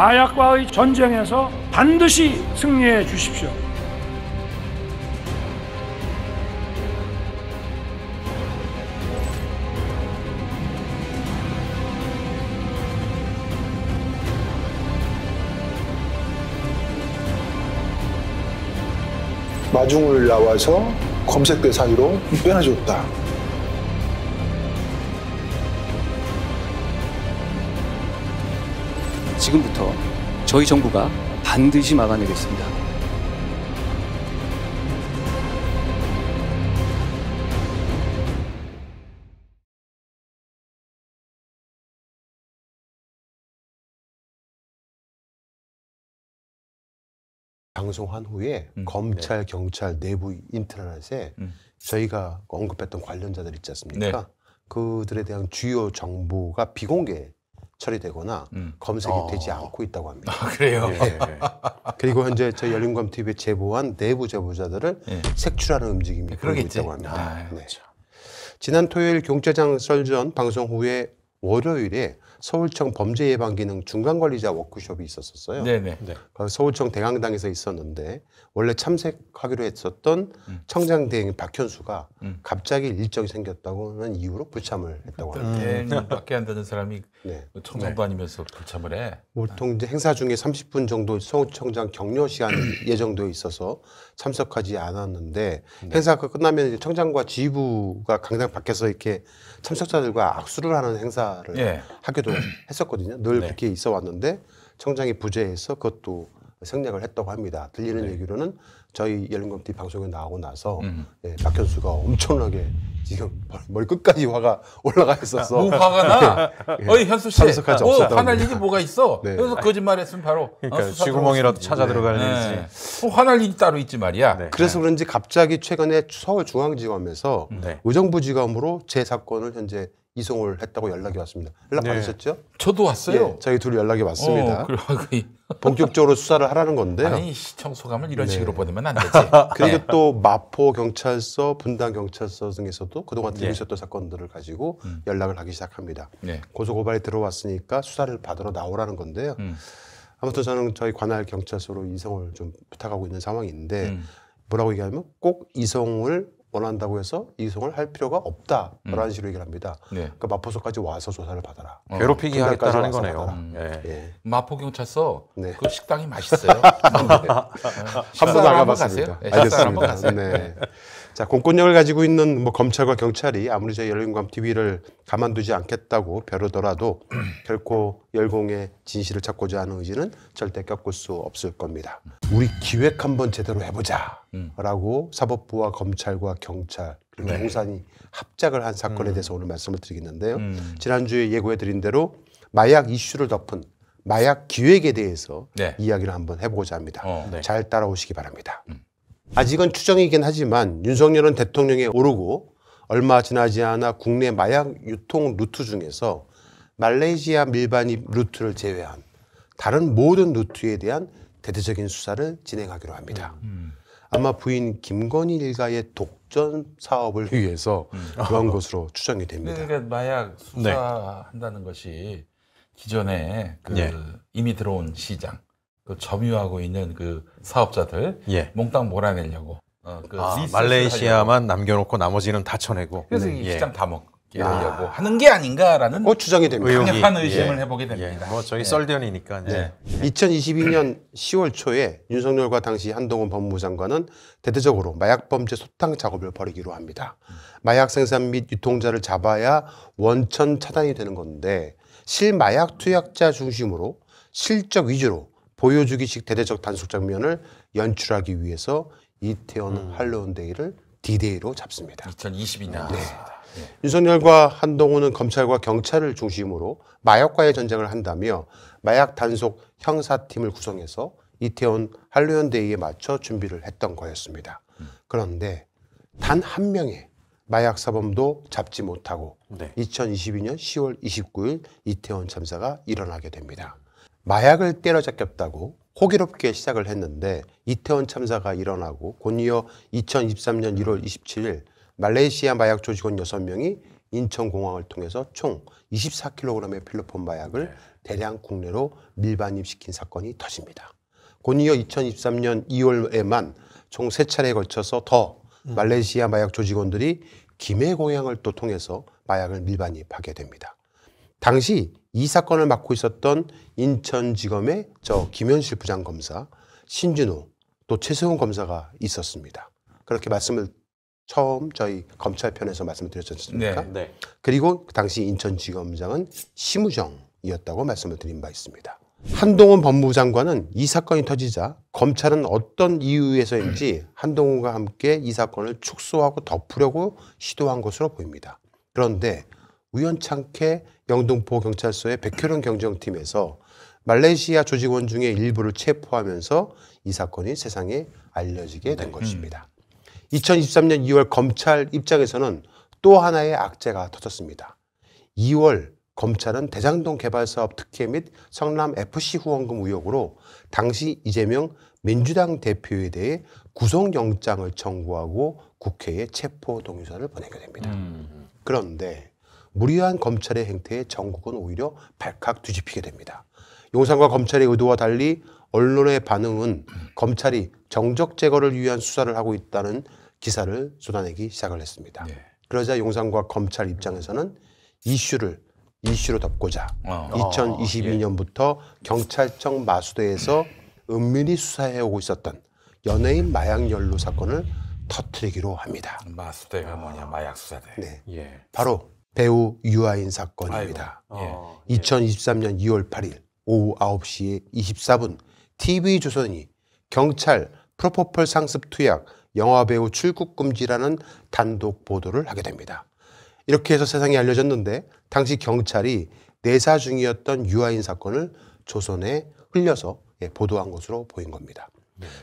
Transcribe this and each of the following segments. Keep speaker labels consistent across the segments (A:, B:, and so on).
A: 마약과의 전쟁에서 반드시 승리해 주십시오.
B: 마중을 나와서 검색대 사이로 빼내줬다.
C: 지금부터 저희 정부가 반드시 막아내겠습니다.
D: 방송한 후에 검찰, 경찰 내부 인트라넷에 저희가 언급했던 관련자들 있지 않습니까? 그들에 대한 주요 정보가 비공개 처리되거나 검색이 되지 않고 있다고 합니다.
E: 아, 그래요?
D: 네. 그리고 현재 저희 열린검TV에 제보한 내부 제보자들을 색출하는 움직임이 보이고 있다고 합니다. 네. 지난 토요일 경찰청 설전 방송 후에 월요일에 서울청 범죄예방기능 중간관리자 워크숍이 있었어요.
E: 네네.
D: 서울청 대강당에서 있었는데 원래 참석하기로 했었던 청장대행 박현수가 갑자기 일정이 생겼다고는 이유로 불참을 했다고 합니다.
E: 밖에 안 되는 사람이 청장도 아니면서 불참을 해.
D: 보통 이제 행사 중에 30분 정도 서울청장 격려 시간이 예정되어 있어서 참석하지 않았는데 행사가 끝나면 이제 청장과 지휘부가 강당 밖에서 이렇게 참석자들과 악수를 하는 행사를 하기도 했었거든요. 늘 그렇게 있어 왔는데 청장이 부재해서 그것도 생략을 했다고 합니다. 들리는 얘기로는 저희 열린검TV 방송에 나오고 나서 박현수가 엄청나게 지금 머리 끝까지 화가 올라가 있어서
E: 뭐 화가 나? 어이 현수 씨,
D: 참석하지 없었다고
E: 화날
D: 합니다.
E: 일이 뭐가 있어? 그래서 거짓말했으면 바로
F: 그러니까 쥐구멍이라도 찾아 들어갈 일이지.
E: 화날 일이 따로 있지 말이야.
D: 그래서 그런지 갑자기 최근에 서울중앙지검에서 의정부지검으로 제 사건을 현재 이송을 했다고 연락이 왔습니다. 연락 받으셨죠?
E: 저도 왔어요.
D: 저희 둘이 연락이 왔습니다.
E: 그래.
D: 본격적으로 수사를 하라는 건데요.
E: 아니 시청 소감을 이런 식으로 보내면 안 되지.
D: 그리고 또 마포경찰서, 분당경찰서 등에서도 그동안 들고 있었던 사건들을 가지고 연락을 하기 시작합니다. 고소고발이 들어왔으니까 수사를 받으러 나오라는 건데요. 아무튼 저는 저희 관할 경찰서로 이송을 좀 부탁하고 있는 상황인데 뭐라고 얘기하면 꼭 이송을 원한다고 해서 이송을 할 필요가 없다라는 식으로 얘기를 합니다. 그러니까 마포서까지 와서 조사를 받아라.
F: 괴롭히기 하겠다는 거네요.
E: 마포경찰서 그 식당이 맛있어요.
D: 한번 나가봤습니다. 알겠습니다. 자, 공권력을 가지고 있는 뭐 검찰과 경찰이 아무리 저희 열린검TV를 가만두지 않겠다고 벼르더라도 결코 열공의 진실을 찾고자 하는 의지는 절대 꺾을 수 없을 겁니다. 우리 기획 한번 제대로 해보자 라고 사법부와 검찰과 경찰 그리고 용산이 합작을 한 사건에 대해서 오늘 말씀을 드리겠는데요. 지난주에 예고해드린 대로 마약 이슈를 덮은 마약 기획에 대해서 이야기를 한번 해보고자 합니다. 잘 따라오시기 바랍니다. 아직은 추정이긴 하지만 윤석열은 대통령에 오르고 얼마 지나지 않아 국내 마약 유통 루트 중에서 말레이시아 밀반입 루트를 제외한 다른 모든 루트에 대한 대대적인 수사를 진행하기로 합니다. 아마 부인 김건희 일가의 독전 사업을 위해서 그런 것으로 추정이 됩니다.
E: 그러니까 마약 수사한다는 것이 기존에 이미 들어온 시장 그 점유하고 있는 그 사업자들 몽땅 몰아내려고
F: 말레이시아만 남겨놓고 나머지는 다 쳐내고
E: 그래서 이 시장 다 먹게 하려고 하는 게 아닌가라는
D: 추정이 됩니다.
E: 강력한 의심을 해보게 됩니다.
F: 뭐 저희 썰전이니까
D: 2022년 10월 초에 윤석열과 당시 한동훈 법무부 장관은 대대적으로 마약범죄 소탕 작업을 벌이기로 합니다. 마약 생산 및 유통자를 잡아야 원천 차단이 되는 건데 실마약 투약자 중심으로 실적 위주로 보여주기식 대대적 단속 장면을 연출하기 위해서 이태원 할로윈데이를 D-Day로 잡습니다.
E: 2022년.
D: 윤석열과 한동훈은 검찰과 경찰을 중심으로 마약과의 전쟁을 한다며 마약 단속 형사팀을 구성해서 이태원 할로윈데이에 맞춰 준비를 했던 거였습니다. 그런데 단 한 명의 마약 사범도 잡지 못하고 2022년 10월 29일 이태원 참사가 일어나게 됩니다. 마약을 때려잡겠다고 호기롭게 시작을 했는데 이태원 참사가 일어나고 곧이어 2023년 1월 27일 말레이시아 마약 조직원 6명이 인천공항을 통해서 총 24kg의 필로폰 마약을 대량 국내로 밀반입시킨 사건이 터집니다. 곧이어 2023년 2월에만 총 3차례에 걸쳐서 더 말레이시아 마약 조직원들이 김해 공항을 또 통해서 마약을 밀반입하게 됩니다. 당시 이 사건을 맡고 있었던 인천지검의 김현실 부장검사, 신준호, 또 최세훈 검사가 있었습니다. 그렇게 말씀을 처음 저희 검찰편에서 말씀을 드렸지 않습니까?
F: 네.
D: 그리고 그 당시 인천지검장은 심우정이었다고 말씀을 드린 바 있습니다. 한동훈 법무부 장관은 이 사건이 터지자 검찰은 어떤 이유에서인지 한동훈과 함께 이 사건을 축소하고 덮으려고 시도한 것으로 보입니다. 그런데 우연찮게 영등포 경찰서의 백효령 경정팀에서 말레이시아 조직원 중에 일부를 체포하면서 이 사건이 세상에 알려지게 된 것입니다. 2023년 2월 검찰 입장에서는 또 하나의 악재가 터졌습니다. 2월 검찰은 대장동 개발사업 특혜 및 성남 FC 후원금 의혹으로 당시 이재명 민주당 대표에 대해 구속영장을 청구하고 국회에 체포동의서를 보내게 됩니다. 그런데 무리한 검찰의 행태에 전국은 오히려 발칵 뒤집히게 됩니다. 용산과 검찰의 의도와 달리 언론의 반응은 검찰이 정적 제거를 위한 수사를 하고 있다는 기사를 쏟아내기 시작을 했습니다. 그러자 용산과 검찰 입장에서는 이슈로 덮고자 2022년부터 경찰청 마수대에서 은밀히 수사해오고 있었던 연예인 마약 연루 사건을 터뜨리기로 합니다.
E: 마수대가 뭐냐, 마약 수사대.
D: 네, 바로 배우 유아인 사건입니다. 2023년 2월 8일 오후 9시 24분 TV조선이 경찰 프로포폴 상습 투약 영화배우 출국 금지라는 단독 보도를 하게 됩니다. 이렇게 해서 세상에 알려졌는데 당시 경찰이 내사 중이었던 유아인 사건을 조선에 흘려서 보도한 것으로 보인 겁니다.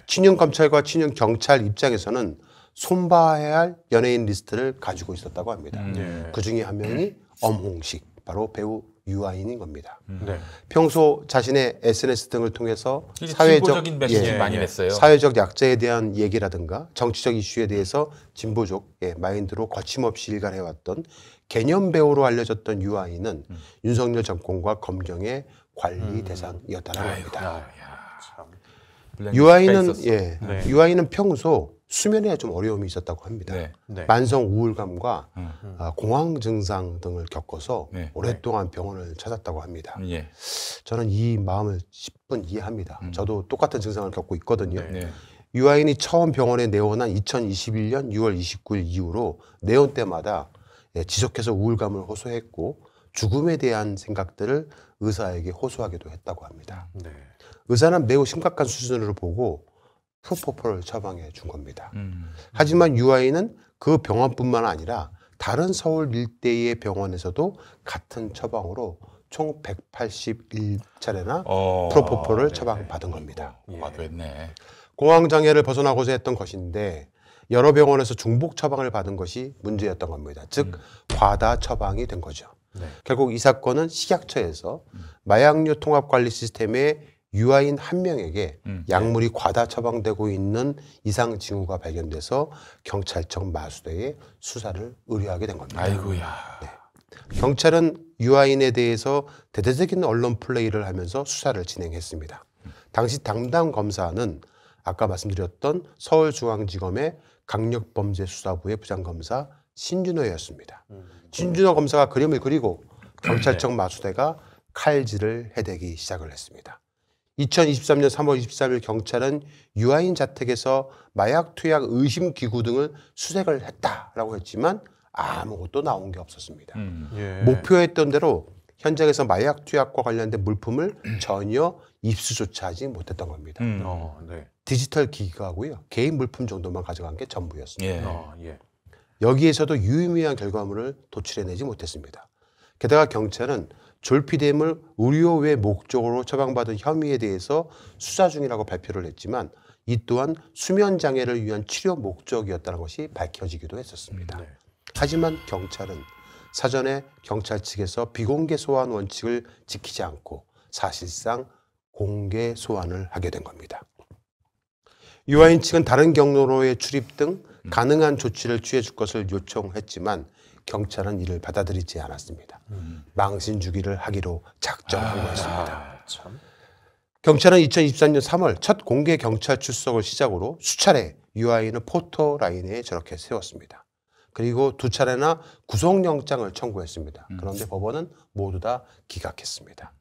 D: 친윤 검찰과 친윤 경찰 입장에서는 손봐야 할 연예인 리스트를 가지고 있었다고 합니다. 그 중에 한 명이 엄홍식, 바로 배우 유아인인 겁니다. 평소 자신의 SNS 등을 통해서
E: 진보적인 메시지 많이 냈어요.
D: 사회적 약자에 대한 얘기라든가 정치적 이슈에 대해서 진보적 마인드로 거침없이 일관해왔던 개념 배우로 알려졌던 유아인은 윤석열 정권과 검경의 관리 대상이었다고 합니다. 유아인은 평소 수면에 좀 어려움이 있었다고 합니다. 만성 우울감과 공황 증상 등을 겪어서 오랫동안 병원을 찾았다고 합니다. 저는 이 마음을 10분 이해합니다. 저도 똑같은 증상을 겪고 있거든요. 유아인이 처음 병원에 내원한 2021년 6월 29일 이후로 내원 때마다 지속해서 우울감을 호소했고 죽음에 대한 생각들을 의사에게 호소하기도 했다고 합니다. 의사는 매우 심각한 수준으로 보고 프로포폴을 처방해 준 겁니다. 하지만 유아인은 그 병원뿐만 아니라 다른 서울 일대의 병원에서도 같은 처방으로 총 181차례나 프로포폴을 처방받은 겁니다. 공황장애를 벗어나고자 했던 것인데 여러 병원에서 중복 처방을 받은 것이 문제였던 겁니다. 즉 과다 처방이 된 거죠. 결국 이 사건은 식약처에서 마약류 통합관리 시스템에 유아인 한 명에게 약물이 과다 처방되고 있는 이상 징후가 발견돼서 경찰청 마수대에 수사를 의뢰하게 된 겁니다. 경찰은 유아인에 대해서 대대적인 언론 플레이를 하면서 수사를 진행했습니다. 당시 담당 검사는 아까 말씀드렸던 서울중앙지검의 강력범죄수사부의 부장검사 신준호였습니다. 신준호 검사가 그림을 그리고 경찰청 마수대가 칼질을 해대기 시작을 했습니다. 2023년 3월 23일 경찰은 유아인 자택에서 마약 투약 의심 기구 등을 수색을 했다라고 했지만 아무것도 나온 게 없었습니다. 목표했던 대로 현장에서 마약 투약과 관련된 물품을 전혀 입수조차 하지 못했던 겁니다. 디지털 기기하고요, 개인 물품 정도만 가져간 게 전부였습니다. 여기에서도 유의미한 결과물을 도출해내지 못했습니다. 게다가 경찰은 졸피뎀을 의료 외 목적으로 처방받은 혐의에 대해서 수사 중이라고 발표를 했지만 이 또한 수면 장애를 위한 치료 목적이었다는 것이 밝혀지기도 했었습니다. 하지만 경찰은 사전에 경찰 측에서 비공개 소환 원칙을 지키지 않고 사실상 공개 소환을 하게 된 겁니다. 유아인 측은 다른 경로로의 출입 등 가능한 조치를 취해 줄 것을 요청했지만
B: 경찰은 이를 받아들이지 않았습니다. 망신 주기를 하기로 작정한 거였습니다.
F: 참.
B: 경찰은 2023년 3월 첫 공개 경찰 출석을 시작으로 수차례 유아인을 포토라인에 저렇게 세웠습니다. 그리고 2차례나 구속영장을 청구했습니다. 그런데 법원은 모두 다 기각했습니다.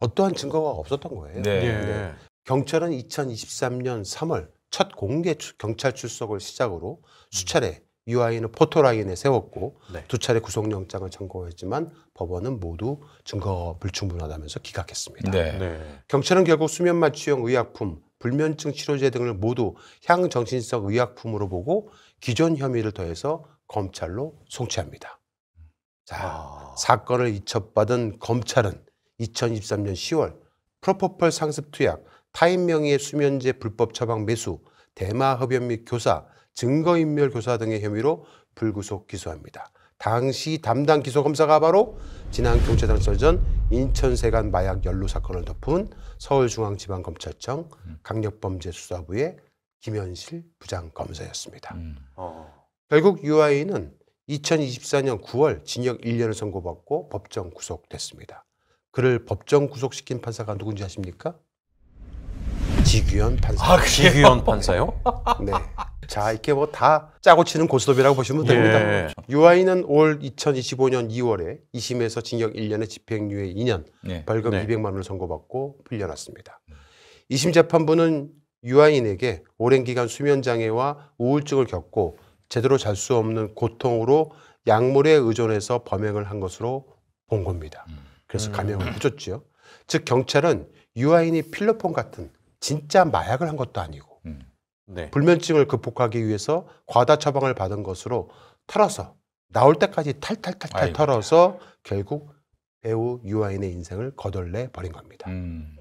B: 어떠한 증거가 없었던 거예요.
F: 네.
B: 경찰은 2023년 3월 첫 공개 경찰 출석을 시작으로 수차례 유아인을 포토라인에 세웠고
F: 네.
B: 2차례 구속영장을 청구했지만 법원은 모두 증거가 불충분하다면서 기각했습니다.
F: 네.
B: 경찰은 결국 수면마취형 의약품, 불면증 치료제 등을 모두 향정신성 의약품으로 보고 기존 혐의를 더해서 검찰로 송치합니다. 자, 사건을 이첩받은 검찰은 2023년 10월 프로포폴 상습 투약, 타인 명의의 수면제 불법 처방 매수, 대마 흡연 및 교사, 증거인멸 교사 등의 혐의로 불구속 기소합니다. 당시 담당 기소검사가 바로 지난 경찰청전 인천세관 마약 연루 사건을 덮은 서울중앙지방검찰청 강력범죄수사부의 김현실 부장검사였습니다. 결국 유아인은 2024년 9월 징역 1년을 선고받고 법정 구속됐습니다. 그를 법정 구속시킨 판사가 누군지 아십니까? 지규현 판사.
F: 지규현 판사요?
B: 네. 자, 이렇게 뭐 다 짜고 치는 고스톱이라고 보시면 됩니다.
F: 예.
B: 유아인은 올 2025년 2월에 2심에서 징역 1년에 집행유예 2년,
E: 네.
B: 벌금
F: 네.
B: 200만 원을 선고받고 풀려났습니다. 2심 재판부는 유아인에게 오랜 기간 수면장애와 우울증을 겪고 제대로 잘 수 없는 고통으로 약물에 의존해서 범행을 한 것으로 본 겁니다. 그래서 감형을 해줬죠. 즉 경찰은 유아인이 필로폰 같은 진짜 마약을 한 것도 아니고
F: 네.
B: 불면증을 극복하기 위해서 과다 처방을 받은 것으로 털어서 나올 때까지 탈탈탈탈
E: 아이고,
B: 털어서 결국 배우 유아인의 인생을 거덜내 버린 겁니다.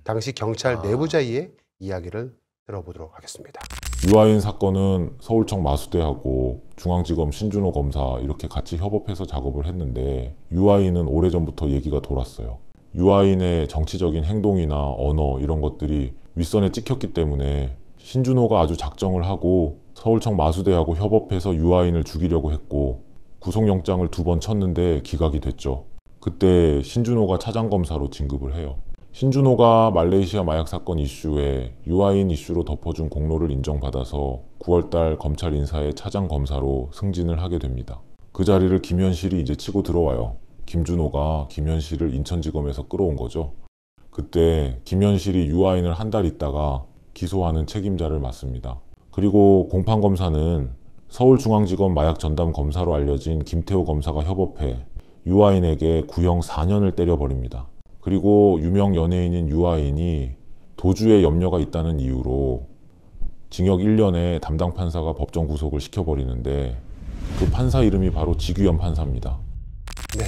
B: 당시 경찰 내부자의 이야기를 들어보도록 하겠습니다.
G: 유아인 사건은 서울청 마수대하고 중앙지검 신준호 검사 이렇게 같이 협업해서 작업을 했는데 유아인은 오래전부터 얘기가 돌았어요. 유아인의 정치적인 행동이나 언어 이런 것들이 윗선에 찍혔기 때문에 신준호가 아주 작정을 하고 서울청 마수대하고 협업해서 유아인을 죽이려고 했고 구속영장을 2번 쳤는데 기각이 됐죠. 그때 신준호가 차장검사로 진급을 해요. 신준호가 말레이시아 마약 사건 이슈에 유아인 이슈로 덮어준 공로를 인정받아서 9월달 검찰 인사의 차장검사로 승진을 하게 됩니다. 그 자리를 김현실이 이제 치고 들어와요. 김준호가 김현실을 인천지검에서 끌어온 거죠. 그때 김현실이 유아인을 한 달 있다가 기소하는 책임자를 맡습니다. 그리고 공판검사는 서울중앙지검 마약 전담 검사로 알려진 김태호 검사가 협업해 유아인에게 구형 4년을 때려버립니다. 그리고 유명 연예인인 유아인이 도주에 염려가 있다는 이유로 징역 1년에 담당 판사가 법정 구속을 시켜버리는데 그 판사 이름이 바로 지규현 판사입니다.
B: 네.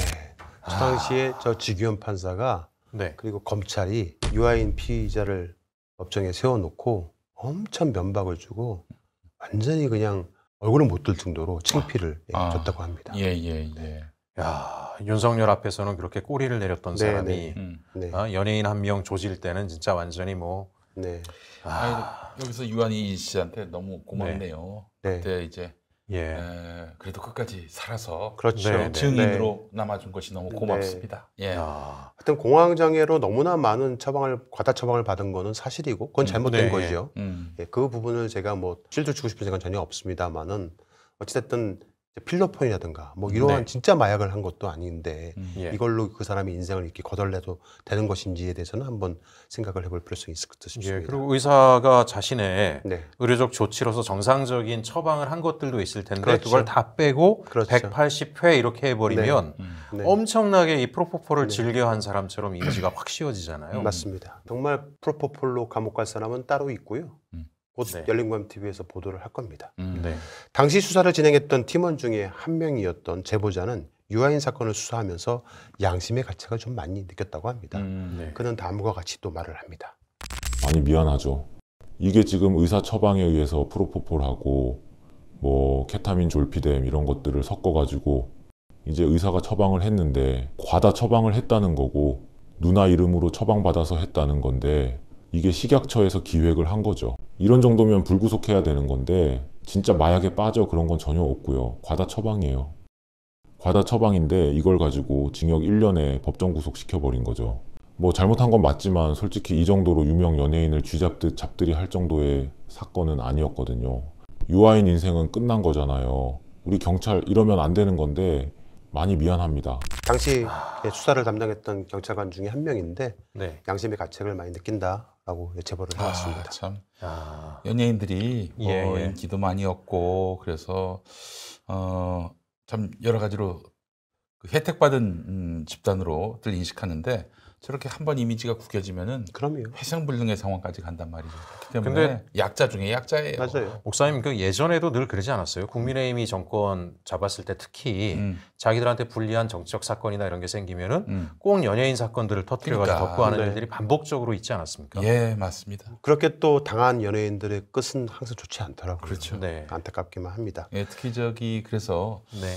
B: 그 당시에 저 지규현 판사가
F: 네.
B: 그리고 검찰이 유아인 피의자를 법정에 세워놓고 엄청 면박을 주고 완전히 그냥 얼굴을 못 들 정도로 창피를 줬다고 합니다.
E: 예.
F: 야, 윤석열 앞에서는 그렇게 꼬리를 내렸던
B: 네,
F: 사람이
B: 네.
F: 연예인 한 명 조질 때는 진짜 완전히 뭐
B: 네.
E: 여기서 유한이 씨한테 너무 고맙네요.
B: 네.
E: 그때 이제
F: 예.
E: 그래도 끝까지 살아서
B: 그렇죠.
F: 네, 네.
E: 증인으로 남아준 것이 너무 고맙습니다. 예.
F: 야.
B: 하여튼 공황장애로 너무나 많은 과다 처방을 받은 거는 사실이고 그건 잘못된
F: 네.
B: 거죠. 예, 그 부분을 제가 뭐 실드 주고 싶은 생각은 전혀 없습니다만은 어찌됐든 필로폰이라든가 뭐 이러한
F: 네.
B: 진짜 마약을 한 것도 아닌데
F: 예.
B: 이걸로 그 사람의 인생을 이렇게 거덜내도 되는 것인지에 대해서는 한번 생각을 해볼 필요성이 있을 것 싶습니다.
F: 예, 그리고 의사가 자신의
B: 네.
F: 의료적 조치로서 정상적인 처방을 한 것들도 있을 텐데
B: 그렇죠.
F: 그걸 다 빼고
B: 그렇죠.
F: 180회 이렇게 해버리면
B: 네.
F: 엄청나게 이 프로포폴을
B: 네.
F: 즐겨 한 사람처럼 이미지가 확 씌워지잖아요.
B: 맞습니다. 정말 프로포폴로 감옥 갈 사람은 따로 있고요. 곧
F: 네.
B: 열린광TV에서 보도를 할 겁니다.
F: 네.
B: 당시 수사를 진행했던 팀원 중에 한 명이었던 제보자는 유아인 사건을 수사하면서 양심의 가책을 좀 많이 느꼈다고 합니다.
F: 네.
B: 그는 다음과 같이 또 말을 합니다.
G: 많이 미안하죠. 이게 지금 의사 처방에 의해서 프로포폴하고 뭐 케타민 졸피뎀 이런 것들을 섞어가지고 이제 의사가 처방을 했는데 과다 처방을 했다는 거고 누나 이름으로 처방받아서 했다는 건데 이게 식약처에서 기획을 한 거죠. 이런 정도면 불구속해야 되는 건데 진짜 마약에 빠져 그런 건 전혀 없고요. 과다 처방이에요. 과다 처방인데 이걸 가지고 징역 1년에 법정 구속시켜버린 거죠. 뭐 잘못한 건 맞지만 솔직히 이 정도로 유명 연예인을 쥐잡듯 잡들이 할 정도의 사건은 아니었거든요. 유아인 인생은 끝난 거잖아요. 우리 경찰 이러면 안 되는 건데 많이 미안합니다.
B: 당시 수사를 담당했던 경찰관 중에 한 명인데
F: 네.
B: 양심의 가책을 많이 느낀다라고 제보를 해왔습니다.
E: 참 연예인들이 뭐
F: 예.
E: 인기도 많이 얻고 그래서 참 여러 가지로 그 혜택받은 집단으로들 인식하는데 저렇게 한번 이미지가 구겨지면은
B: 그럼요.
E: 회생불능의 상황까지 간단 말이죠. 그렇기 때문에
F: 근데
E: 약자 중에 약자예요.
B: 맞아요.
F: 목사님 그 예전에도 늘 그러지 않았어요? 국민의힘이 정권 잡았을 때 특히 자기들한테 불리한 정치적 사건이나 이런 게 생기면은 꼭 연예인 사건들을 터뜨려가지고
E: 그러니까.
F: 덮고 하는
B: 네.
F: 일들이 반복적으로 있지 않았습니까?
E: 예, 맞습니다.
B: 그렇게 또 당한 연예인들의 끝은 항상 좋지 않더라고요.
E: 그렇죠.
F: 네.
B: 안타깝기만 합니다.
E: 예, 특히 그래서
F: 네.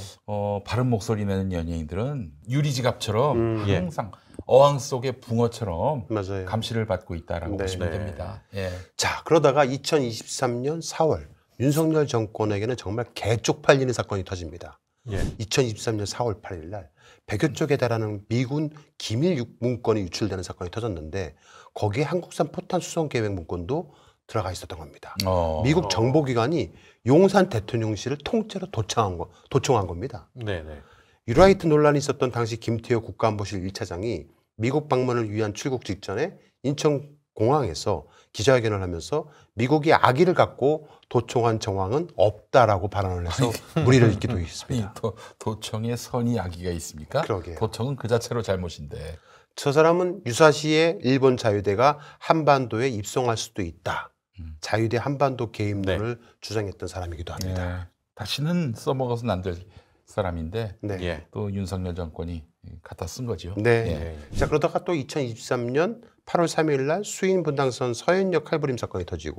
E: 바른 목소리 내는 연예인들은 유리지갑처럼
F: 예.
E: 항상 어항 속의 붕어처럼
B: 맞아요.
E: 감시를 받고 있다라고
B: 네.
E: 보시면
F: 네.
E: 됩니다. 예.
B: 자, 그러다가 2023년 4월 윤석열 정권에게는 정말 개쪽팔리는 사건이 터집니다.
F: 예.
B: 2023년 4월 8일 날 100여 쪽에 달하는 미군 기밀 문건이 유출되는 사건이 터졌는데 거기에 한국산 포탄 수송 계획 문건도 들어가 있었던 겁니다. 미국 정보기관이 용산 대통령실을 통째로 도청한 겁니다.
F: 네, 네.
B: 유라이트 논란이 있었던 당시 김태호 국가안보실 1차장이 미국 방문을 위한 출국 직전에 인천공항에서 기자회견을 하면서 미국이 악의를 갖고 도청한 정황은 없다라고 발언을 해서 물의를 잇기도 했습니다.
E: 도청에 선의 악의가 있습니까?
B: 그러게요.
E: 도청은 그 자체로 잘못인데.
B: 저 사람은 유사시에 일본 자유대가 한반도에 입성할 수도 있다. 자유대 한반도 개입론을 주장했던 사람이기도 합니다.
E: 예. 다시는 써먹어서는 안 될 사람인데
B: 네.
F: 예.
E: 또 윤석열 정권이 갖다 쓴 거죠.
B: 네.
E: 예.
B: 자, 그러다가 또 2023년 8월 3일 날 수인 분당선 서현역 칼부림 사건이 터지고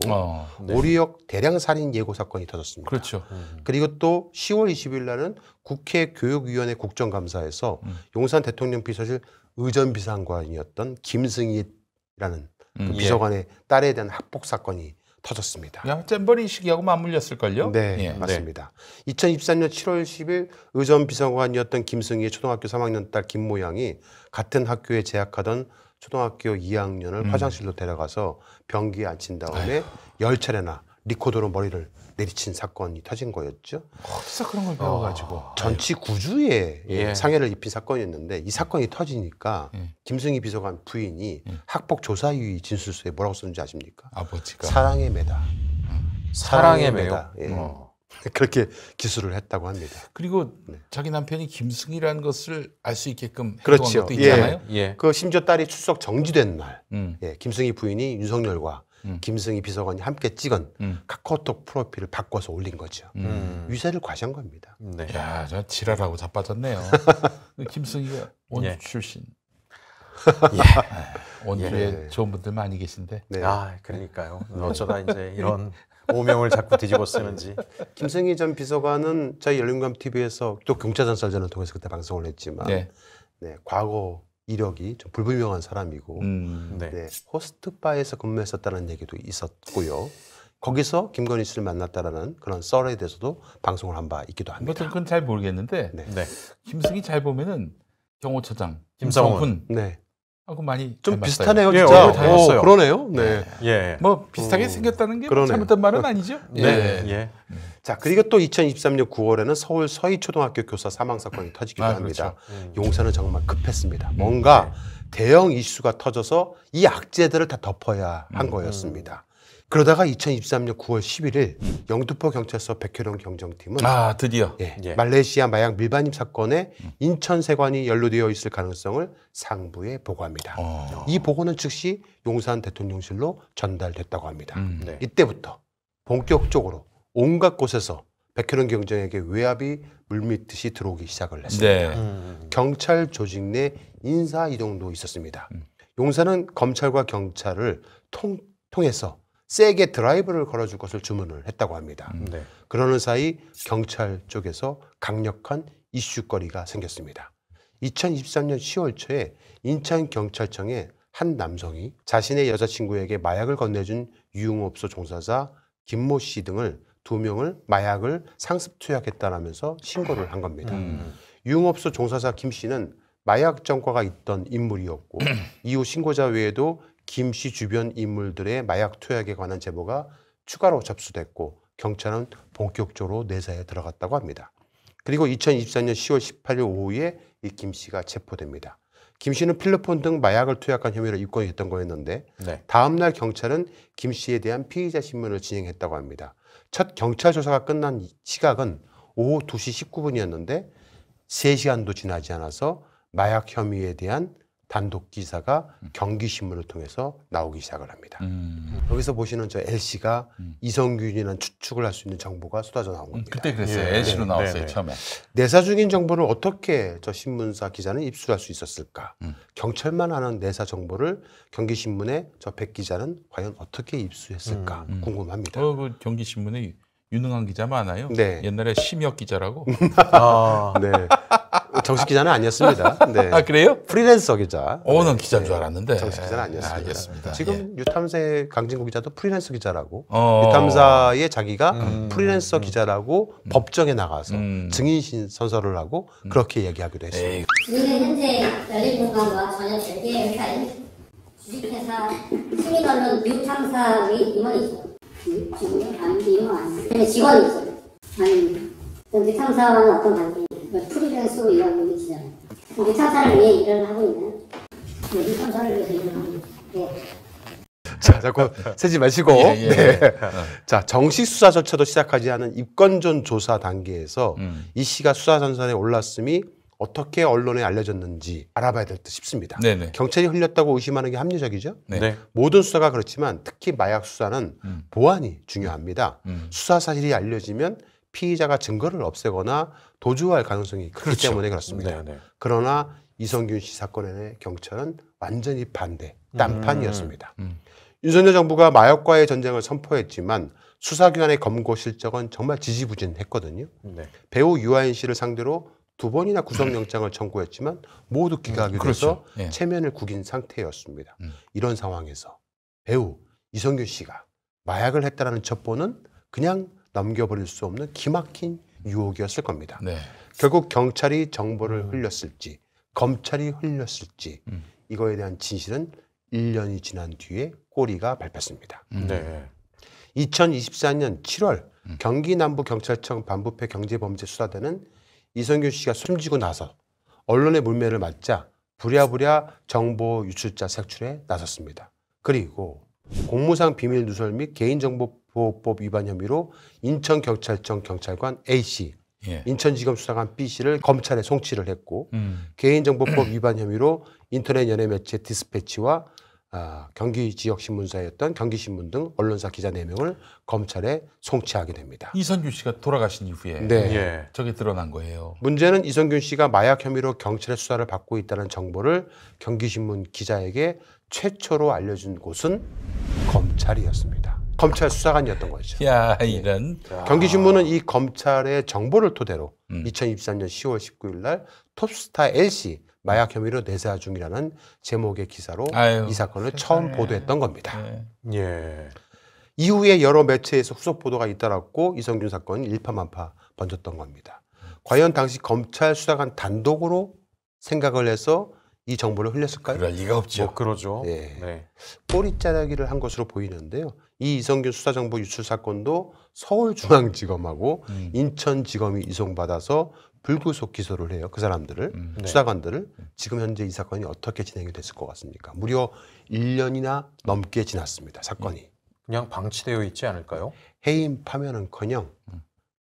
F: 네.
B: 오리역 대량 살인 예고 사건이 터졌습니다.
E: 그렇죠.
B: 그리고 또 10월 20일 날은 국회 교육위원회 국정감사에서 용산 대통령 비서실 의전비상관이었던 김승희라는 그 비서관의 딸에 대한 학폭 사건이 터졌습니다.
E: 야, 잼버리 시기하고 맞물렸을걸요?
B: 네,
E: 예.
B: 맞습니다. 2023년 7월 10일 의전비서관이었던 김승희의 초등학교 3학년 딸 김모양이 같은 학교에 재학하던 초등학교 2학년을 화장실로 데려가서 변기에 앉힌 다음에 10차례나 리코더로 머리를 내리친 사건이 터진 거였죠.
E: 어디서 그런 걸 배워가지고.
B: 전치 9주의
F: 예.
B: 상해를 입힌 사건이었는데 이 사건이 터지니까 김승희 비서관 부인이 학폭 조사위 진술서에 뭐라고 썼는지 아십니까?
E: 아버지가.
B: 사랑에 매다.
F: 사랑에 매요.
B: 예. 그렇게 기술을 했다고 합니다.
E: 그리고 자기 남편이 김승희라는 것을 알 수 있게끔
B: 그렇죠.
E: 해동한 것도 있잖아요.
F: 예.
B: 그 심지어 딸이 출석 정지된 날
E: 음.
B: 예, 김승희 부인이 윤석열과 김승희 비서관이 함께 찍은 카카오톡 프로필을 바꿔서 올린 거죠. 위세를 과시한 겁니다.
F: 네.
E: 야, 저 지랄하고 자빠졌네요. 김승희가 원주
F: 예.
E: 출신. 원주에 좋은 분들 많이 계신데.
B: 네.
F: 아, 그러니까요. 어쩌다 이제 이런 오명을 자꾸 뒤집어 쓰는지.
B: 김승희 전 비서관은 저희 열린감 TV에서 또 경차전 썰전을 통해서 그때 방송을 했지만
E: 네.
B: 네, 과거 이력이 좀 불분명한 사람이고
F: 네.
B: 네, 호스트바에서 근무했었다는 얘기도 있었고요. 거기서 김건희 씨를 만났다라는 그런 썰에 대해서도 방송을 한 바 있기도 합니다.
E: 그건 잘 모르겠는데
B: 네.
F: 네.
E: 김승희 잘 보면은 경호처장
F: 김성훈.
B: 네,
E: 하고 많이
B: 좀
E: 닮았어요.
B: 비슷하네요,
F: 예,
B: 진짜.
F: 닮았어요.
B: 그러네요. 네.
F: 예.
E: 뭐 비슷하게 생겼다는 게
B: 그러네요.
E: 잘못된 말은 아니죠.
F: 네. 예.
B: 자, 그리고 또 2023년 9월에는 서울 서희초등학교 교사 사망 사건이 터지기도 합니다. 용산은 정말 급했습니다. 뭔가 대형 이슈가 터져서 이 악재들을 다 덮어야 한 거였습니다. 그러다가 2023년 9월 11일 영등포 경찰서 백혈원 경정팀은
E: 아, 드디어.
B: 예,
F: 예.
B: 말레이시아 마약 밀반입 사건에 인천 세관이 연루되어 있을 가능성을 상부에 보고합니다. 이 보고는 즉시 용산 대통령실로 전달됐다고 합니다.
F: 네.
B: 이때부터 본격적으로 온갖 곳에서 백혈원 경정에게 외압이 물밀듯이 들어오기 시작을 했습니다.
E: 네.
B: 경찰 조직 내 인사 이동도 있었습니다. 용산은 검찰과 경찰을 통해서 세게 드라이브를 걸어줄 것을 주문을 했다고 합니다.
F: 네.
B: 그러는 사이 경찰 쪽에서 강력한 이슈거리가 생겼습니다. 2023년 10월 초에 인천경찰청에 한 남성이 자신의 여자친구에게 마약을 건네준 유흥업소 종사자 김모 씨 등을 2명을 마약을 상습 투약했다라면서 신고를 한 겁니다. 유흥업소 종사자 김 씨는 마약 전과가 있던 인물이었고 이후 신고자 외에도 김 씨 주변 인물들의 마약 투약에 관한 제보가 추가로 접수됐고 경찰은 본격적으로 내사에 들어갔다고 합니다. 그리고 2024년 10월 18일 오후에 이 김 씨가 체포됩니다. 김 씨는 필로폰 등 마약을 투약한 혐의로 입건이 됐던 거였는데 다음 날 경찰은 김 씨에 대한 피의자 신문을 진행했다고 합니다. 첫 경찰 조사가 끝난 시각은 오후 2시 19분이었는데 3시간도 지나지 않아서 마약 혐의에 대한 단독 기사가 경기신문을 통해서 나오기 시작을 합니다. 여기서 보시는 저 L씨가 이성균이라는 추측을 할 수 있는 정보가 쏟아져 나온 겁니다.
E: 그때 그랬어요. L씨로 나왔어요. 처음에.
B: 내사 중인 정보를 어떻게 저 신문사 기자는 입수할 수 있었을까? 경찰만 아는 내사 정보를 경기신문의 저 백 기자는 과연 어떻게 입수했을까? 궁금합니다.
E: 그 경기신문에 유능한 기자 많아요.
B: 네.
E: 옛날에 심혁 기자라고.
B: 네. 정식 기자는 아니었습니다. 네.
E: 아 그래요?
B: 프리랜서 기자.
E: 난 기자인 줄 알았는데.
B: 정식 기자는 아니었습니다.
E: 알겠습니다.
B: 지금 유탐사의 강진구 기자도 프리랜서 기자라고. 유탐사의 자기가 프리랜서 기자라고 법정에 나가서 증인 선서를 하고 그렇게 얘기하기도 했습니다.
H: 우리는 현재 열린공감과 전혀 별개의 회사인 주식회사 시민언론 유탐사의 임원이죠. 아닌데 이런 아니에요. 직원이죠. 아니 유탐사와는 어떤 관계? 프리랜서로 일하고 있는 기자예요. 유탐사를 위해 일을 하고 있는 유탐사를 위해서 일을 하고 있는.
B: 자, 자꾸 세지 마시고. 네. 자, 정식 수사 절차도 시작하지 않은 입건전 조사 단계에서 이 씨가 수사 전선에 올랐음이 어떻게 언론에 알려졌는지 알아봐야 될 듯 싶습니다.
E: 네네.
B: 경찰이 흘렸다고 의심하는 게 합리적이죠.
E: 네.
B: 모든 수사가 그렇지만 특히 마약 수사는 보안이 중요합니다. 수사 사실이 알려지면 피의자가 증거를 없애거나 도주할 가능성이 크기 때문에 그렇습니다. 그러나 이성균 씨 사건의 경찰은 완전히 반대, 딴판이었습니다. 윤석열 정부가 마약과의 전쟁을 선포했지만 수사기관의 검거 실적은 정말 지지부진했거든요. 배우 유아인 씨를 상대로 2번이나 구속영장을 청구했지만 모두 기각이 돼서 체면을 구긴 상태였습니다. 이런 상황에서 배우 이성균 씨가 마약을 했다는 첩보는 그냥 넘겨버릴 수 없는 기막힌 유혹이었을 겁니다. 결국 경찰이 정보를 흘렸을지 검찰이 흘렸을지 이거에 대한 진실은 1년이 지난 뒤에 꼬리가 밟혔습니다. 2024년 7월 경기 남부경찰청 반부패 경제범죄수사대는 이성균 씨가 숨지고 나서 언론의 물매를 맞자 부랴부랴 정보 유출자 색출에 나섰습니다. 그리고 공무상 비밀 누설 및 개인정보보호법 위반 혐의로 인천경찰청 경찰관 A씨, 인천지검 수사관 B씨를 검찰에 송치를 했고 개인정보법 위반 혐의로 인터넷 연예매체 디스패치와 경기 지역 신문사였던 경기신문 등 언론사 기자 4명을 검찰에 송치하게 됩니다.
E: 이성균 씨가 돌아가신 이후에 저게 드러난 거예요.
B: 문제는 이성균 씨가 마약 혐의로 경찰의 수사를 받고 있다는 정보를 경기신문 기자에게 최초로 알려준 곳은 검찰이었습니다. 검찰 수사관이었던 거죠.
E: 야, 이런.
B: 경기신문은 이 검찰의 정보를 토대로 2023년 10월 19일 날 톱스타 L씨 마약 혐의로 내사 중이라는 제목의 기사로 이 사건을 처음 보도했던 겁니다. 이후에 여러 매체에서 후속 보도가 잇따랐고 이성균 사건이 일파만파 번졌던 겁니다. 과연 당시 검찰 수사관 단독으로 생각을 해서 이 정보를 흘렸을까요?
E: 그럴 리가 없죠.
F: 그러죠.
B: 꼬리자르기를 한 것으로 보이는데요. 이 이성균 수사정보 유출 사건도 서울중앙지검하고 인천지검이 이송받아서 불구속 기소를 해요. 그 사람들을, 수사관들을. 지금 현재 이 사건이 어떻게 진행이 됐을 것 같습니까? 무려 1년이나 넘게 지났습니다. 사건이.
F: 그냥 방치되어 있지 않을까요?
B: 해임 파면은커녕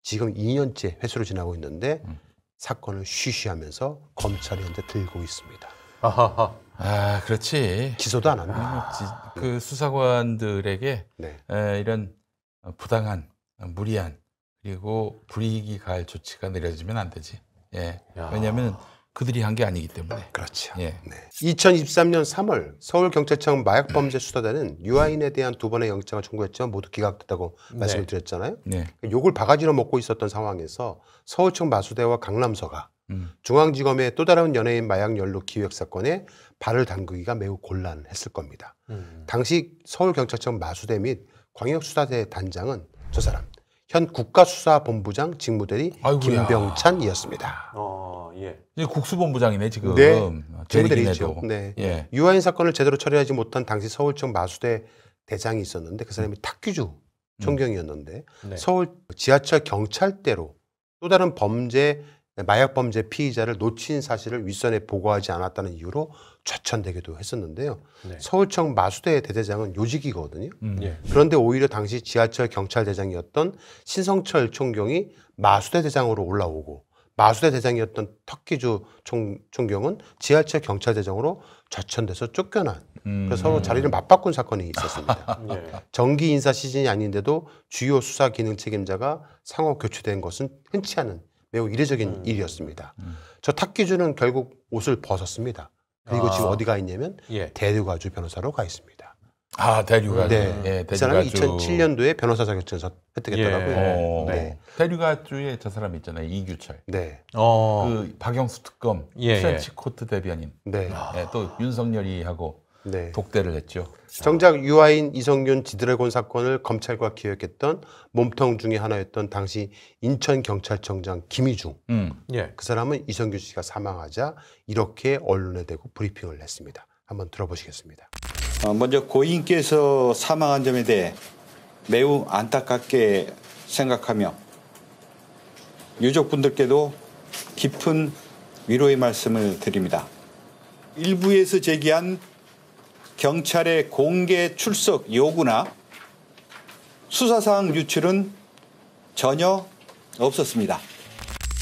B: 지금 2년째 회수로 지나고 있는데 사건을 쉬쉬하면서 검찰이 현재 들고 있습니다.
E: 아, 그렇지.
B: 기소도 안 합니다.
E: 그 수사관들에게 이런 부당한, 무리한 그리고 불이익이 가할 조치가 내려지면 안 되지. 왜냐하면 그들이 한 게 아니기 때문에.
B: 그렇죠. 2023년 3월 서울경찰청 마약범죄수사대는 유아인에 대한 2번의 영장을 청구했지만 모두 기각됐다고 말씀을 드렸잖아요. 욕을 바가지로 먹고 있었던 상황에서 서울청 마수대와 강남서가 중앙지검의 또 다른 연예인 마약 연루 기획 사건에 발을 담그기가 매우 곤란했을 겁니다. 당시 서울경찰청 마수대 및 광역수사대 단장은 저 사람 현 국가수사본부장 직무대리
E: 아이고야.
B: 김병찬이었습니다.
F: 예.
E: 이제 국수본부장이네 지금.
B: 네.
E: 대리기내도.
B: 직무대리죠. 네.
E: 예.
B: 유아인 사건을 제대로 처리하지 못한 당시 서울청 마수대 대장이 있었는데 그 사람이 탁규주 총경이었는데
F: 네.
B: 서울 지하철 경찰대로 또 다른 범죄 마약 범죄 피의자를 놓친 사실을 윗선에 보고하지 않았다는 이유로 좌천되기도 했었는데요.
F: 네.
B: 서울청 마수대 대대장은 요직이거든요.
F: 예.
B: 그런데 오히려 당시 지하철 경찰대장이었던 신성철 총경이 마수대 대장으로 올라오고 마수대 대장이었던 턱기주 총경은 지하철 경찰대장으로 좌천돼서 쫓겨난 그래서 서로 자리를 맞바꾼 사건이 있었습니다.
F: 예.
B: 정기 인사 시즌이 아닌데도 주요 수사 기능 책임자가 상호 교체된 것은 흔치 않은 매우 이례적인 일이었습니다. 저 탁기주는 결국 옷을 벗었습니다. 그리고 지금 어디 가 있냐면
F: 예.
B: 대류가주 변호사로 가 있습니다.
E: 아 대류가주.
B: 네.
E: 예,
B: 그 사람이
E: 대류가주.
B: 2007년도에 변호사 자격증을 획득했더라고요.
E: 어,
B: 네.
E: 대류가주에 저 사람 있잖아요. 이규철.
B: 네.
E: 그 박영수 특검
F: 예,
E: 트렌치 코트 대변인.
B: 네.
E: 예, 또 윤석열이하고
B: 네.
E: 독대를 했죠.
B: 정작 유아인 이성균 지드래곤 사건을 검찰과 기획했던 몸통 중에 하나였던 당시 인천경찰청장 김희중.
F: 예.
B: 그 사람은 이성균 씨가 사망하자 이렇게 언론에 대고 브리핑을 했습니다. 한번 들어보시겠습니다.
I: 먼저 고인께서 사망한 점에 대해 매우 안타깝게 생각하며 유족분들께도 깊은 위로의 말씀을 드립니다. 일부에서 제기한 경찰의 공개 출석 요구나 수사사항 유출은 전혀 없었습니다.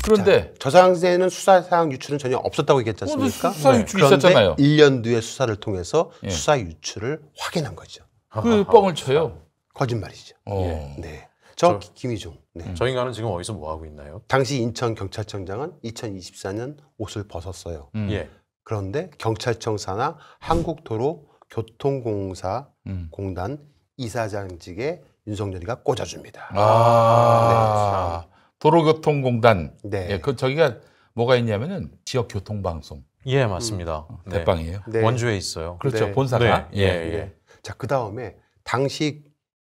E: 그런데
B: 저 상태는 수사사항 유출은 전혀 없었다고 얘기했지 않습니까?
E: 수사 유출이
B: 그런데
E: 있었잖아요.
B: 1년 뒤에 수사를 통해서
E: 예.
B: 수사 유출을 확인한 거죠.
E: 그 뻥을 쳐요.
B: 거짓말이죠.
E: 어.
B: 네. 저 김희중. 네.
F: 저 인간은 지금 어디서 뭐 하고 있나요?
B: 당시 인천경찰청장은 2024년 옷을 벗었어요.
F: 예.
B: 그런데 경찰청 산하 한국도로교통공사 공단 이사장직에 윤석열이가 꽂아줍니다.
E: 아, 도로교통공단.
B: 네.
E: 예, 그 저기가 뭐가 있냐면은 지역교통방송
F: 예, 맞습니다. 네.
E: 대빵이에요.
B: 네.
F: 원주에 있어요.
E: 그렇죠.
B: 네.
E: 본사가.
F: 네. 예.
B: 자, 그 다음에 당시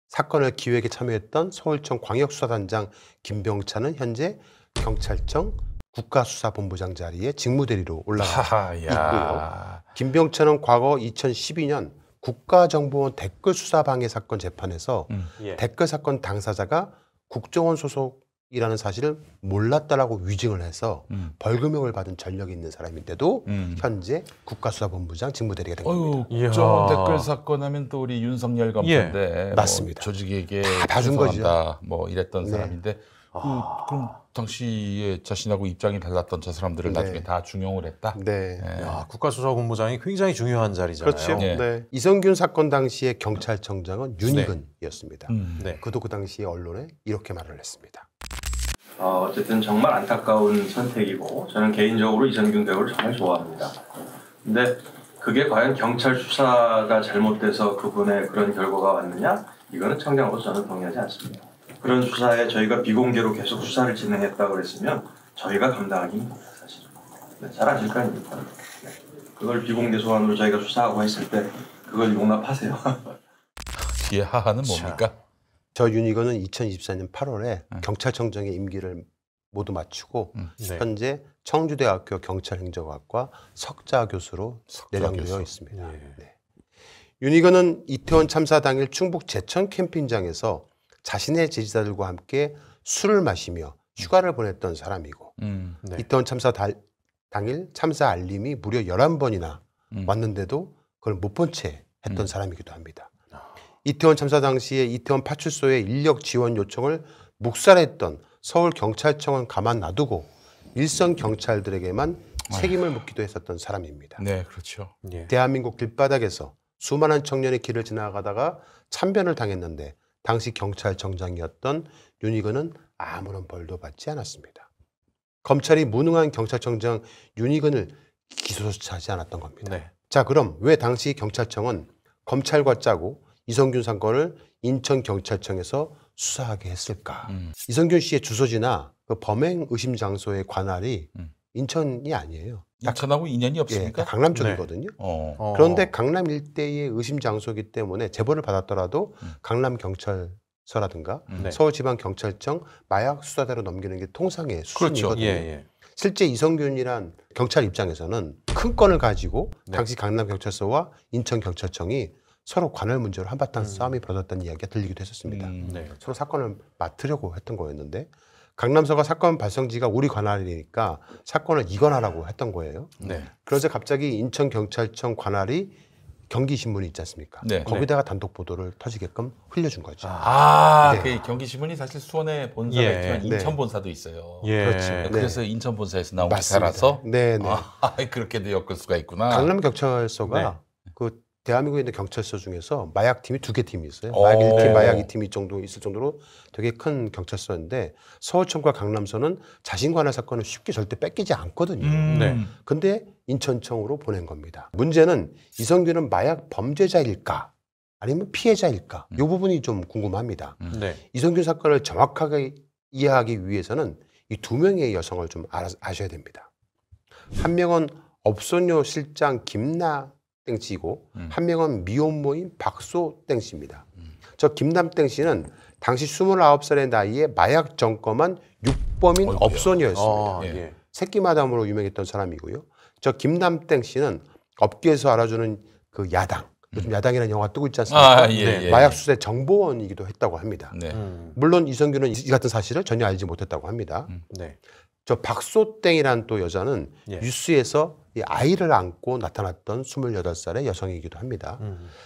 B: 사건을 기획에 참여했던 서울청 광역수사단장 김병찬은 현재 경찰청 국가수사본부장 자리에 직무대리로 올라가 있고요. 김병찬은 과거 2012년 국가정보원 댓글 수사방해 사건 재판에서
F: 예.
B: 댓글 사건 당사자가 국정원 소속이라는 사실을 몰랐다라고 위증을 해서 벌금형을 받은 전력이 있는 사람인데도 현재 국가수사본부장 직무대리가 된 겁니다.
E: 어유, 국정원 댓글 사건 하면 또 우리 윤석열 검사인데 뭐
B: 맞습니다.
E: 조직에게
B: 다 봐준 거죠.
E: 충성한다, 뭐 이랬던
B: 네.
E: 사람인데 그럼 당시에 자신하고 입장이 달랐던 저 사람들을
B: 네.
E: 나중에 다 중용을 했다.
B: 네.
F: 야, 국가수사본부장이 굉장히 중요한 자리잖아요.
B: 그렇죠.
E: 예.
B: 네. 이성균 사건 당시에 경찰청장은 윤희근이었습니다.
F: 네.
B: 그도 그 당시에 언론에 이렇게 말을 했습니다.
J: 어쨌든 정말 안타까운 선택이고 저는 개인적으로 이성균 배우를 정말 좋아합니다. 근데 그게 과연 경찰 수사가 잘못돼서 그분의 그런 결과가 왔느냐? 이거는 청장으로서 저는 동의하지 않습니다. 그런 수사에 저희가 비공개로 계속 수사를 진행했다고 그랬으면 저희가 감당하기 힘듭니다, 사실. 잘 아실 거 아닙니까? 그걸 비공개 소환으로 저희가 수사하고 했을 때 그걸 용납하세요.
E: 뒤에 하하는 뭡니까?
B: 저 윤희근은 2024년 8월에 경찰청장의 임기를 모두 마치고
F: 네.
B: 현재 청주대학교 경찰행정학과 석좌 교수로 내량되어
E: 교수.
B: 있습니다.
F: 예.
B: 네. 윤희근은 이태원 참사 당일 충북 제천 캠핑장에서 자신의 제지자들과 함께 술을 마시며 휴가를 보냈던 사람이고
F: 네.
B: 이태원 참사 당일 참사 알림이 무려 11번이나 왔는데도 그걸 못 본 채 했던 사람이기도 합니다. 이태원 참사 당시에 이태원 파출소의 인력 지원 요청을 묵살했던 서울경찰청은 가만 놔두고 일선 경찰들에게만 책임을 묻기도 했었던 사람입니다.
E: 네, 그렇죠.
F: 예.
B: 대한민국 길바닥에서 수많은 청년의 길을 지나가다가 참변을 당했는데 당시 경찰청장이었던 윤희근은 아무런 벌도 받지 않았습니다. 검찰이 무능한 경찰청장 윤희근을 기소조차하지 않았던 겁니다.
F: 네.
B: 자, 그럼 왜 당시 경찰청은 검찰과 짜고 이성균 사건을 인천경찰청에서 수사하게 했을까? 이성균 씨의 주소지나 그 범행 의심 장소의 관할이 인천이 아니에요.
E: 인천하고 인연이
B: 예,
E: 없습니까?
B: 강남 쪽이거든요.
E: 어.
B: 그런데 강남 일대의 의심 장소이기 때문에 제보를 받았더라도 강남 경찰 서라든가
F: 네.
B: 서울지방경찰청 마약수사대로 넘기는 게 통상의 수순이거든요.
F: 그렇죠. 예.
B: 실제 이성균이란 경찰 입장에서는 큰 건을 가지고
F: 네.
B: 당시 강남경찰서와 인천경찰청이 서로 관할 문제로 한바탕 싸움이 벌어졌다는 이야기가 들리기도 했었습니다.
F: 네.
B: 서로 사건을 맡으려고 했던 거였는데 강남서가 사건 발생지가 우리 관할이니까 사건을 이관하라고 했던 거예요.
F: 네.
B: 그래서 갑자기 인천경찰청 관할이 경기신문이 있지 않습니까?
E: 네.
B: 거기다가 단독 보도를 터지게끔 흘려준 거죠.
E: 그 경기신문이 사실 수원에 본사가
F: 예.
E: 있지만 인천 본사도 있어요.
F: 예.
B: 그렇지.
E: 그래서 인천 본사에서 나온
B: 맞습니다.
E: 기사라서
B: 네네.
E: 그렇게도 엮을 수가 있구나.
B: 강남경찰서가 그 대한민국에 있는 경찰서 중에서 마약팀이 2개 팀이 있어요.
E: 오.
B: 마약 1팀, 마약 2팀이 정도 있을 정도로 되게 큰 경찰서인데 서울청과 강남서는 자신 관할 사건을 쉽게 절대 뺏기지 않거든요.
F: 네.
B: 근데 인천청으로 보낸 겁니다. 문제는 이성균은 마약 범죄자일까 아니면 피해자일까? 이 부분이 좀 궁금합니다.
F: 네.
B: 이성균 사건을 정확하게 이해하기 위해서는 이 2명의 여성을 좀 아셔야 됩니다. 한 명은 업소녀 실장 김나 땡씨고 한 명은 미혼모인 박소 땡씨입니다. 저 김남 땡씨는 당시 29살의 나이에 마약 전과만 육범인
E: 어이구야.
B: 업소녀였습니다.
F: 예.
B: 새끼 마담으로 유명했던 사람이고요. 저 김남 땡씨는 업계에서 알아주는 그 야당, 요즘 야당이라는 영화 뜨고 있지 않습니까? 마약 수사 정보원이기도 했다고 합니다.
E: 네.
B: 물론 이성균은 이 같은 사실을 전혀 알지 못했다고 합니다.
F: 네.
B: 저 박소땡이라는 또 여자는
F: 예.
B: 뉴스에서 이 아이를 안고 나타났던 28살의 여성이기도 합니다.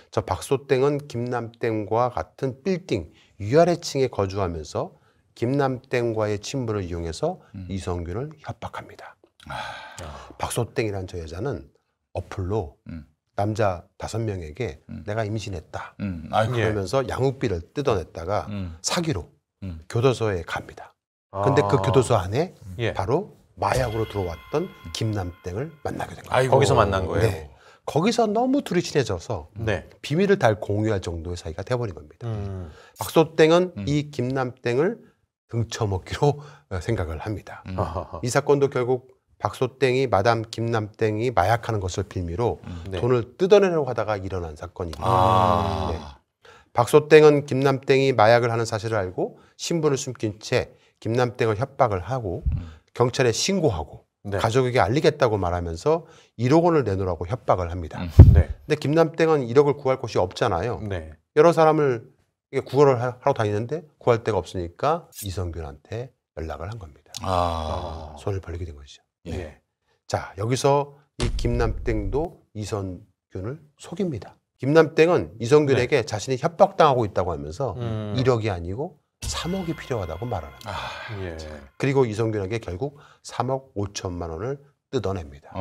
B: 저 박소땡은 김남땡과 같은 빌딩 위아래층에 거주하면서 김남땡과의 친분을 이용해서 이성균을 협박합니다. 박소땡이라는 저 여자는 어플로 남자 5명에게 내가 임신했다. 그러면서 양육비를 뜯어냈다가 사기로 교도소에 갑니다. 근데 그 교도소 안에 바로 마약으로 들어왔던 김남땡을 만나게 된 거예요.
F: 거기서 만난 거예요?
B: 네. 거기서 너무 둘이 친해져서
F: 네.
B: 비밀을 다 공유할 정도의 사이가 돼버린 겁니다. 박소땡은 이 김남땡을 등쳐먹기로 생각을 합니다. 이 사건도 결국 박소땡이 마담 김남땡이 마약하는 것을 빌미로
F: 네.
B: 돈을 뜯어내려고 하다가 일어난 사건입니다. 네. 박소땡은 김남땡이 마약을 하는 사실을 알고 신분을 숨긴 채 김남땡을 협박을 하고 경찰에 신고하고
F: 네.
B: 가족에게 알리겠다고 말하면서 1억 원을 내놓으라고 협박을 합니다.
F: 네.
B: 근데 김남땡은 1억을 구할 곳이 없잖아요.
F: 네.
B: 여러 사람을 구걸을 하러 다니는데 구할 데가 없으니까 이성균한테 연락을 한 겁니다. 손을 벌리게 된 것이죠.
F: 예.
B: 자, 여기서 이 김남땡도 이성균을 속입니다. 김남땡은 이성균에게 자신이 협박당하고 있다고 하면서 1억이 아니고 3억이 필요하다고 말을 합니다.
F: 예.
B: 그리고 이성균에게 결국 3억 5천만 원을 뜯어냅니다.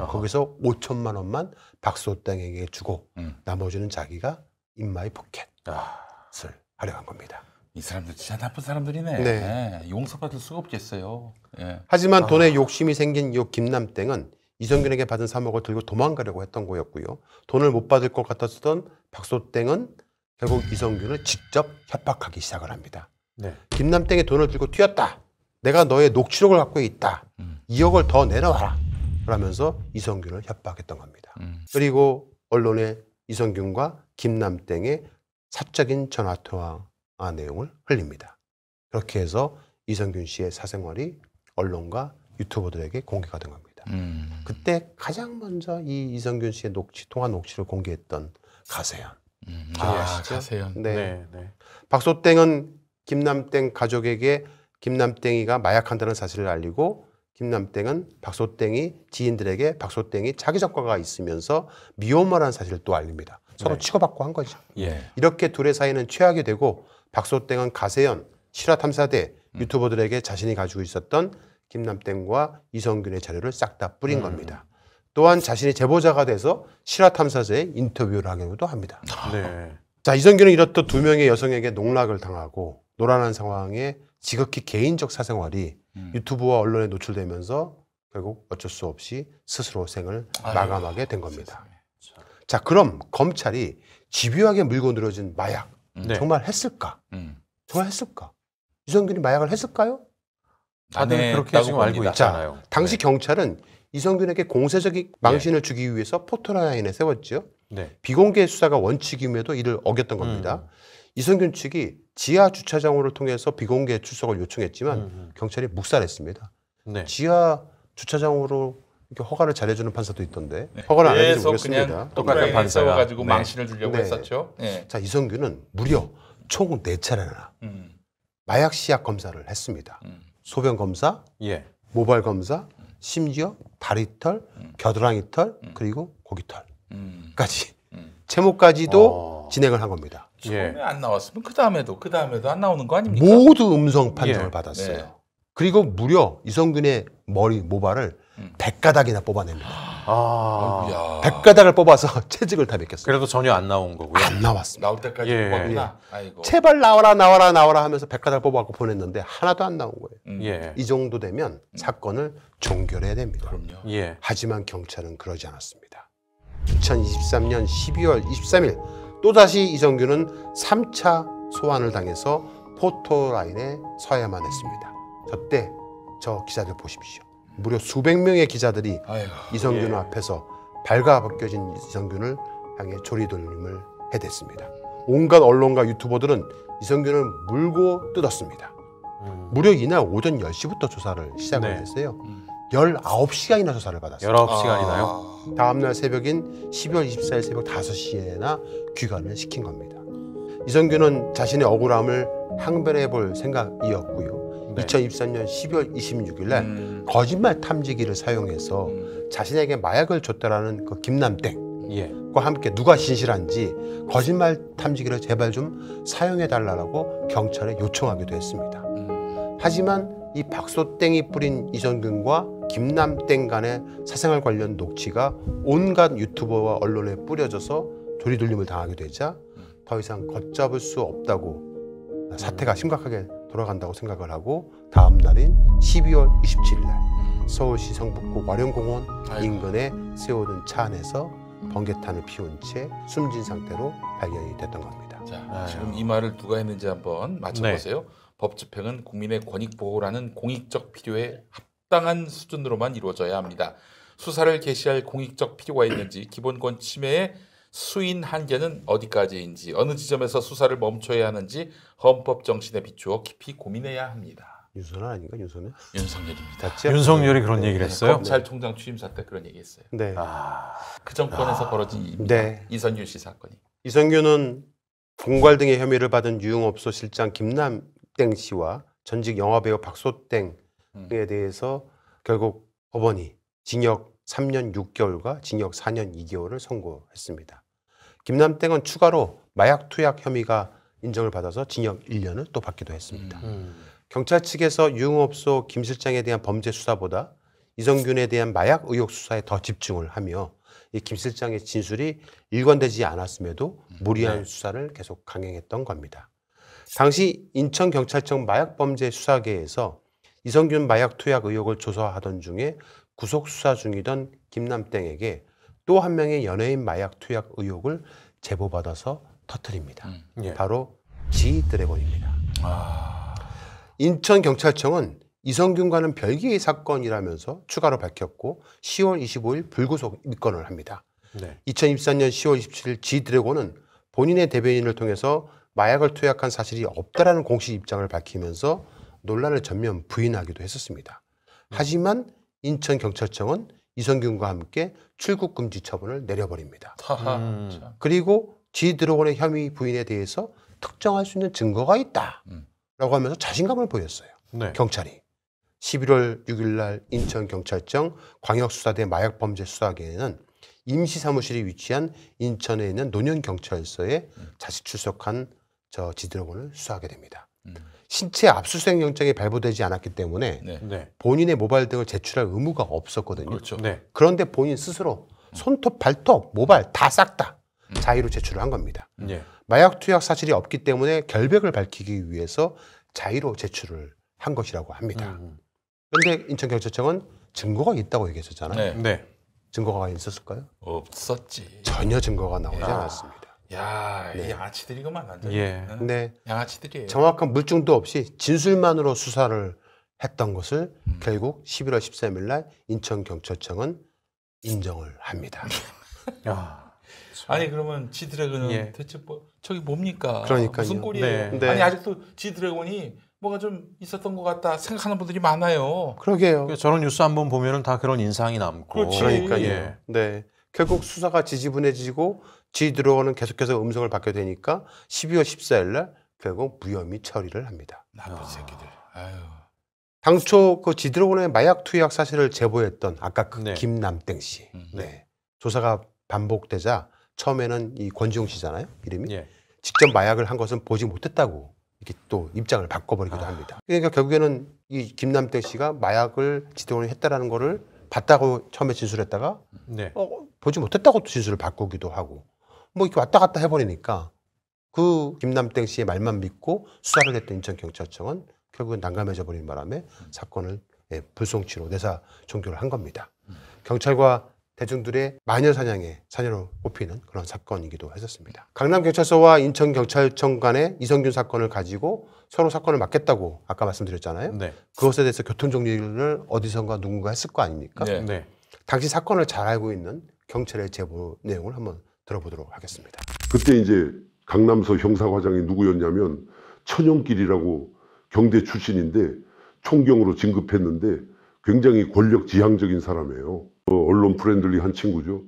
B: 거기서 5천만 원만 박소땡에게 주고 나머지는 자기가 인마이 포켓을 활용한 겁니다.
E: 이 사람들 진짜 나쁜 사람들이네.
B: 네.
E: 용서받을 수가 없겠어요. 예.
B: 하지만 돈에 욕심이 생긴 이 김남땡은 이성균에게 받은 3억을 들고 도망가려고 했던 거였고요. 돈을 못 받을 것 같았던 박소땡은 결국 이성균을 직접 협박하기 시작을 합니다.
F: 네.
B: 김남땡의 돈을 들고 튀었다. 내가 너의 녹취록을 갖고 있다. 2억을 더 내놔라. 그러면서 이성균을 협박했던 겁니다. 그리고 언론에 이성균과 김남땡의 사적인 전화통화 내용을 흘립니다. 그렇게 해서 이성균 씨의 사생활이 언론과 유튜버들에게 공개가 된 겁니다. 그때 가장 먼저 이 이성균 씨의 통화 녹취를 공개했던 가세현. 기억하시죠?
E: 가세현.
B: 네.
F: 네.
B: 박소땡은 김남땡 가족에게 김남땡이가 마약한다는 사실을 알리고 김남땡은 박소땡이 지인들에게 박소땡이 자기 전과가 있으면서 미혼모라는 사실을 또 알립니다. 서로 치고받고 한 거죠.
F: 예.
B: 이렇게 둘의 사이는 최악이 되고 박소땡은 가세현, 실화탐사대 유튜버들에게 자신이 가지고 있었던 김남땡과 이성균의 자료를 싹 다 뿌린 겁니다. 또한 자신이 제보자가 돼서 실화탐사제에 인터뷰를 하기도 합니다.
F: 네.
B: 자, 이성균은 이렇듯 2명의 여성에게 농락을 당하고 노란한 상황에 지극히 개인적 사생활이 유튜브와 언론에 노출되면서 결국 어쩔 수 없이 스스로 생을 마감하게 된 겁니다. 자, 그럼 검찰이 집요하게 물고 늘어진 마약 정말 했을까? 정말 했을까? 이성균이 마약을 했을까요?
F: 다들 그렇게 지금 알고 있잖아요.
B: 자, 당시 경찰은 이성균에게 공세적인 망신을 주기 위해서 포토라인에 세웠죠.
F: 네.
B: 비공개 수사가 원칙임에도 이를 어겼던 겁니다. 이성균 측이 지하 주차장으로 통해서 비공개 출석을 요청했지만 경찰이 묵살했습니다.
F: 네.
B: 지하 주차장으로 이렇게 허가를 잘해주는 판사도 있던데 허가를 안 해주지 모르겠습니다.
E: 그냥
F: 똑같은 판사가
E: 가지고
F: 네.
E: 망신을 주려고
B: 네.
E: 했었죠. 네.
B: 자, 이성균은 무려 총 4차례나 마약 시약 검사를 했습니다. 소변 검사,
F: 예.
B: 모발 검사, 심지어 다리털, 겨드랑이털, 그리고 고기털까지 채모까지도 진행을 한 겁니다.
E: 처음에 안 나왔으면 그 다음에도 안 나오는 거 아닙니까?
B: 모두 음성 판정을
F: 예.
B: 받았어요.
E: 네.
B: 그리고 무려 이성균의 머리 모발을 100가닥이나 뽑아냅니다.
F: 아.
B: 100가닥을 뽑아서 채찍을 다 벗겼어요.
F: 그래도 전혀 안 나온 거고요.
B: 안 나왔습니다.
E: 나올 때까지
F: 예.
E: 뽑았구나. 아이고.
B: 제발 나와라 하면서 100가닥을 뽑아갖고 보냈는데 하나도 안 나온 거예요.
F: 예.
B: 이 정도 되면 사건을 종결해야 됩니다.
E: 그럼요.
F: 예.
B: 하지만 경찰은 그러지 않았습니다. 2023년 12월 23일 또다시 이성균은 3차 소환을 당해서 포토라인에 서야만 했습니다. 저때 저 기자들 보십시오. 무려 수백 명의 기자들이
E: 아이고.
B: 이성균
F: 예.
B: 앞에서 발가벗겨진 이성균을 향해 조리돌림을 해댔습니다. 온갖 언론과 유튜버들은 이성균을 물고 뜯었습니다. 무려 이날 오전 10시부터 조사를 시작을
F: 네.
B: 했어요. 19시간이나 조사를 받았어요.
F: 19시간이나요?
B: 다음날 새벽인 12월 24일 새벽 5시에나 귀가를 시킨 겁니다. 이성균은 자신의 억울함을 항변해 볼 생각이었고요.
F: 네.
B: 2023년 12월 26일 날 거짓말 탐지기를 사용해서 자신에게 마약을 줬다라는 그 김남땡과
F: 예.
B: 함께 누가 진실한지 거짓말 탐지기를 제발 좀 사용해 달라고 경찰에 요청하기도 했습니다. 하지만 이 박소땡이 뿌린 이성균과 김남땡 간의 사생활 관련 녹취가 온갖 유튜버와 언론에 뿌려져서 조리돌림을 당하게 되자 더 이상 걷잡을 수 없다고 사태가 심각하게 돌아간다고 생각을 하고 다음 날인 12월 27일 날 서울시 성북구 와룡공원 인근에 세워둔 차 안에서 번개탄을 피운 채 숨진 상태로 발견이 됐던 겁니다.
E: 자, 지금 이 말을 누가 했는지 한번 맞춰보세요. 법 집행은 국민의 권익 보호라는 공익적 필요에 합당한 수준으로만 이루어져야 합니다. 수사를 개시할 공익적 필요가 있는지 기본권 침해의 수인 한계는 어디까지인지 어느 지점에서 수사를 멈춰야 하는지 헌법 정신에 비추어 깊이 고민해야 합니다.
B: 윤석열 아닌가 윤석열?
E: 윤석열입니다.
B: 맞죠?
F: 윤석열이 그런 얘기를 했어요?
E: 검찰총장 취임사 때 그런 얘기했어요.
B: 네.
E: 그 정권에서 벌어진 일입니다.
B: 네.
E: 이선균 씨 사건이.
B: 이성균은 공갈 등의 혐의를 받은 유흥업소 실장 김남땡 씨와 전직 영화배우 박소땡 등에 대해서 결국 법원이 징역 3년 6개월과 징역 4년 2개월을 선고했습니다. 김남땡은 추가로 마약 투약 혐의가 인정을 받아서 징역 1년을 또 받기도 했습니다. 경찰 측에서 유흥업소 김 실장에 대한 범죄 수사보다 이성균에 대한 마약 의혹 수사에 더 집중을 하며 이 김 실장의 진술이 일관되지 않았음에도 무리한 수사를 계속 강행했던 겁니다. 당시 인천경찰청 마약범죄 수사계에서 이성균 마약 투약 의혹을 조사하던 중에 구속 수사 중이던 김남땡에게 또 한 명의 연예인 마약 투약 의혹을 제보받아서 터뜨립니다.
F: 예.
B: 바로 지드래곤입니다. 인천경찰청은 이성균과는 별개의 사건이라면서 추가로 밝혔고 10월 25일 불구속 입건을 합니다.
F: 네.
B: 2024년 10월 27일 지드래곤은 본인의 대변인을 통해서 마약을 투약한 사실이 없다라는 공식 입장을 밝히면서 논란을 전면 부인하기도 했었습니다. 하지만 인천경찰청은 이성균과 함께 출국 금지 처분을 내려버립니다. 그리고 지드래곤의 혐의 부인에 대해서 특정할 수 있는 증거가 있다라고 하면서 자신감을 보였어요.
F: 네.
B: 경찰이. 11월 6일 날 인천경찰청 광역수사대 마약범죄 수사계에는 임시사무실이 위치한 인천에 있는 논현경찰서에 자식 출석한 저 지드래곤을 수사하게 됩니다. 신체 압수수색 영장이 발부되지 않았기 때문에
F: 네.
B: 본인의 모발 등을 제출할 의무가 없었거든요.
E: 그렇죠.
F: 네.
B: 그런데 본인 스스로 손톱, 발톱, 모발 다 싹 다 자의로 제출을 한 겁니다.
F: 예.
B: 마약 투약 사실이 없기 때문에 결백을 밝히기 위해서 자의로 제출을 한 것이라고 합니다. 그런데 인천경찰청은 증거가 있다고 얘기했었잖아요.
E: 네.
F: 네.
B: 증거가 있었을까요?
E: 없었지.
B: 전혀 증거가 나오지 않았습니다.
E: 야, 이
B: 네.
E: 양아치들이구만 완전.
F: 예.
B: 근데
E: 양아치들이에요.
B: 정확한 물증도 없이 진술만으로 수사를 했던 것을 결국 11월 13일 날 인천경찰청은 인정을 합니다.
F: 야.
E: 아니 그러면 지드래곤은
F: 예.
E: 대체 뭐 저기 뭡니까?
B: 그러니까요.
E: 무슨 꼴이에요?
B: 네.
E: 아니 아직도 G드래곤이 뭐가 좀 있었던 것 같다 생각하는 분들이 많아요.
B: 그러게요.
F: 저런 뉴스 한번 보면은 다 그런 인상이 남고.
E: 그렇지.
B: 그러니까요.
F: 예.
B: 네. 결국 수사가 지지분해지고 G드래곤은 계속해서 음성을 받게 되니까 12월 14일 날 결국 무혐의 처리를 합니다.
E: 나쁜 새끼들. 아유.
B: 당초 그 G드래곤의 마약 투약 사실을 제보했던 아까 그
F: 네.
B: 김남땡 씨. 네. 조사가 반복되자 처음에는 이 권지용 씨잖아요. 이름이.
F: 예.
B: 직접 마약을 한 것은 보지 못했다고 이렇게 또 입장을 바꿔버리기도 합니다. 그러니까 결국에는 이 김남땡 씨가 마약을 G드래곤이 했다라는 거를 봤다고 처음에 진술했다가
F: 네.
B: 보지 못했다고 또 진술을 바꾸기도 하고 뭐 이렇게 왔다 갔다 해버리니까 그 김남땡 씨의 말만 믿고 수사를 했던 인천경찰청은 결국은 난감해져 버린 바람에 사건을 불송치로 내사 종결을 한 겁니다. 경찰과 대중들의 마녀 사냥의 사녀로 꼽히는 그런 사건이기도 했었습니다. 강남경찰서와 인천경찰청 간의 이성균 사건을 가지고 서로 사건을 맡겠다고 아까 말씀드렸잖아요.
F: 네.
B: 그것에 대해서 교통정리를 어디선가 누군가 했을 거 아닙니까?
E: 네.
F: 네.
B: 당시 사건을 잘 알고 있는 경찰의 제보 내용을 한번 들어보도록 하겠습니다.
K: 그때 이제 강남서 형사과장이 누구였냐면 천영길이라고 경대 출신인데 총경으로 진급했는데 굉장히 권력 지향적인 사람이에요. 언론 프렌들리한 친구죠.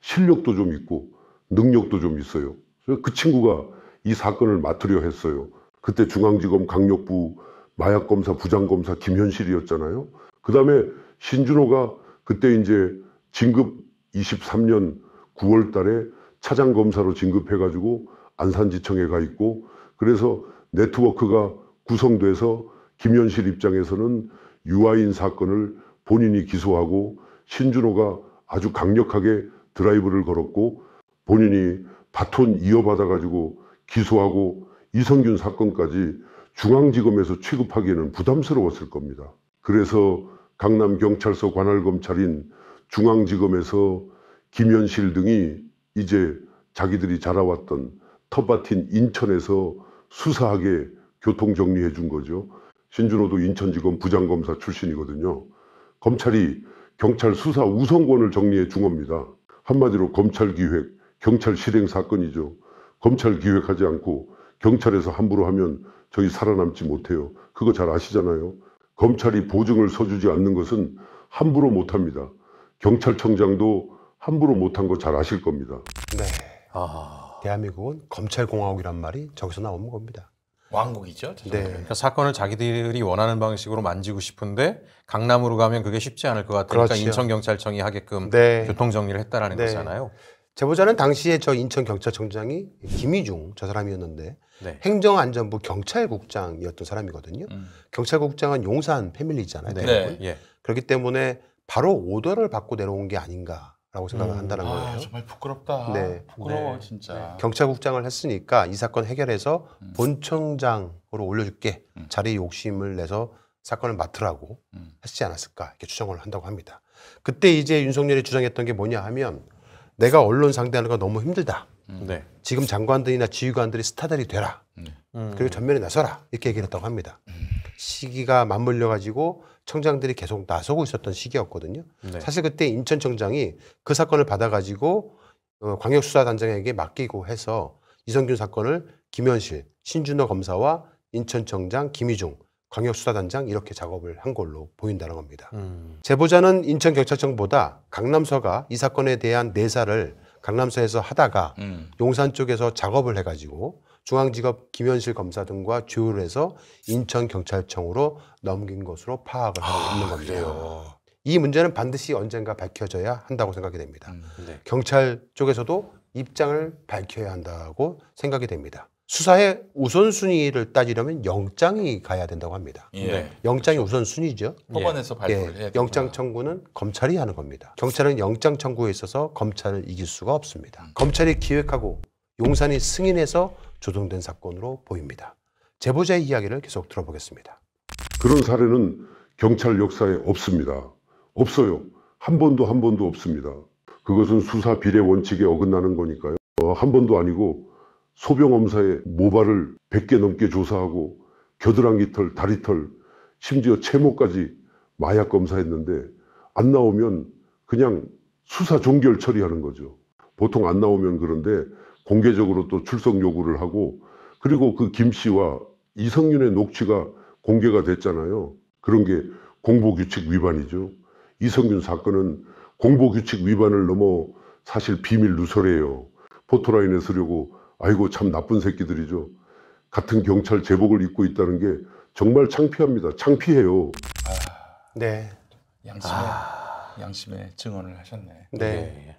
K: 실력도 좀 있고 능력도 좀 있어요. 그래서 그 친구가 이 사건을 맡으려 했어요. 그때 중앙지검 강력부 마약검사 부장검사 김현실이었잖아요. 그 다음에 신준호가 그때 이제 진급 23년 9월 달에 차장검사로 진급해가지고 안산지청에 가 있고 그래서 네트워크가 구성돼서 김현실 입장에서는 유아인 사건을 본인이 기소하고 신준호가 아주 강력하게 드라이브를 걸었고 본인이 바톤 이어받아가지고 기소하고 이성균 사건까지 중앙지검에서 취급하기에는 부담스러웠을 겁니다. 그래서 강남경찰서 관할검찰인 중앙지검에서 김현실 등이 이제 자기들이 자라왔던 텃밭인 인천에서 수사하게 교통정리해 준 거죠. 신준호도 인천지검 부장검사 출신이거든요. 검찰이 경찰 수사 우선권을 정리해 준 겁니다. 한마디로 검찰 기획, 경찰 실행 사건이죠. 검찰 기획하지 않고 경찰에서 함부로 하면 저희 살아남지 못해요. 그거 잘 아시잖아요. 검찰이 보증을 서주지 않는 것은 함부로 못합니다. 경찰청장도 함부로 못한 거 잘 아실 겁니다.
B: 네. 대한민국은 검찰공화국이란 말이 저기서 나오는 겁니다.
E: 왕국이죠.
B: 네.
F: 그러니까 사건을 자기들이 원하는 방식으로 만지고 싶은데 강남으로 가면 그게 쉽지 않을 것 같으니까
B: 그렇죠.
F: 인천경찰청이 하게끔
B: 네.
F: 교통정리를 했다라는
B: 네.
F: 거잖아요.
B: 제보자는 당시에 저 인천경찰청장이 김희중 저 사람이었는데
F: 네.
B: 행정안전부 경찰국장이었던 사람이거든요. 경찰국장은 용산 패밀리잖아요.
F: 네.
E: 네.
F: 예.
B: 그렇기 때문에 바로 오더를 받고 내려온 게 아닌가라고 생각을 한다는 거예요.
E: 정말 부끄럽다.
B: 네.
E: 부끄러워
F: 네.
E: 진짜.
B: 경찰국장을 했으니까 이 사건 해결해서 본청장으로 올려줄게. 자리 욕심을 내서 사건을 맡으라고 했지 않았을까 이렇게 추정을 한다고 합니다. 그때 이제 윤석열이 주장했던 게 뭐냐 하면 내가 언론 상대하는 거 너무 힘들다.
F: 네.
B: 지금 장관들이나 지휘관들이 스타들이 되라. 그리고 전면에 나서라. 이렇게 얘기를 했다고 합니다. 시기가 맞물려 가지고 청장들이 계속 나서고 있었던 시기였거든요.
F: 네.
B: 사실 그때 인천청장이 그 사건을 받아가지고 광역수사단장에게 맡기고 해서 이성균 사건을 김현실, 신준호 검사와 인천청장, 김희중, 광역수사단장 이렇게 작업을 한 걸로 보인다는 겁니다. 제보자는 인천경찰청보다 강남서가 이 사건에 대한 내사를 강남서에서 하다가 용산 쪽에서 작업을 해가지고 중앙지검 김현실 검사 등과 조율을 해서 인천경찰청으로 넘긴 것으로 파악을 하고 있는 겁니다. 이 문제는 반드시 언젠가 밝혀져야 한다고 생각이 됩니다.
F: 네.
B: 경찰 쪽에서도 입장을 밝혀야 한다고 생각이 됩니다. 수사의 우선순위를 따지려면 영장이 가야 된다고 합니다.
E: 예.
B: 영장이 우선순위죠.
E: 법원에서 발표를 해야 되구나.
B: 영장 청구는 검찰이 하는 겁니다. 경찰은 영장 청구에 있어서 검찰을 이길 수가 없습니다. 검찰이 기획하고 용산이 승인해서 조정된 사건으로 보입니다. 제보자의 이야기를 계속 들어보겠습니다.
K: 그런 사례는 경찰 역사에 없습니다. 없어요. 한 번도 없습니다. 그것은 수사 비례 원칙에 어긋나는 거니까요. 한 번도 아니고 소병검사의 모발을 100개 넘게 조사하고 겨드랑이 털, 다리 털, 심지어 채모까지 마약 검사했는데 안 나오면 그냥 수사 종결 처리하는 거죠. 보통 안 나오면 그런데 공개적으로 또 출석 요구를 하고 그리고 그 김 씨와 이성윤의 녹취가 공개가 됐잖아요. 그런 게 공보규칙 위반이죠. 이성균 사건은 공보규칙 위반을 넘어 사실 비밀 누설이에요. 포토라인에 쓰려고 아이고 참 나쁜 새끼들이죠. 같은 경찰 제복을 입고 있다는 게 정말 창피합니다. 창피해요.
B: 네.
E: 양심의 증언을 하셨네.
B: 네.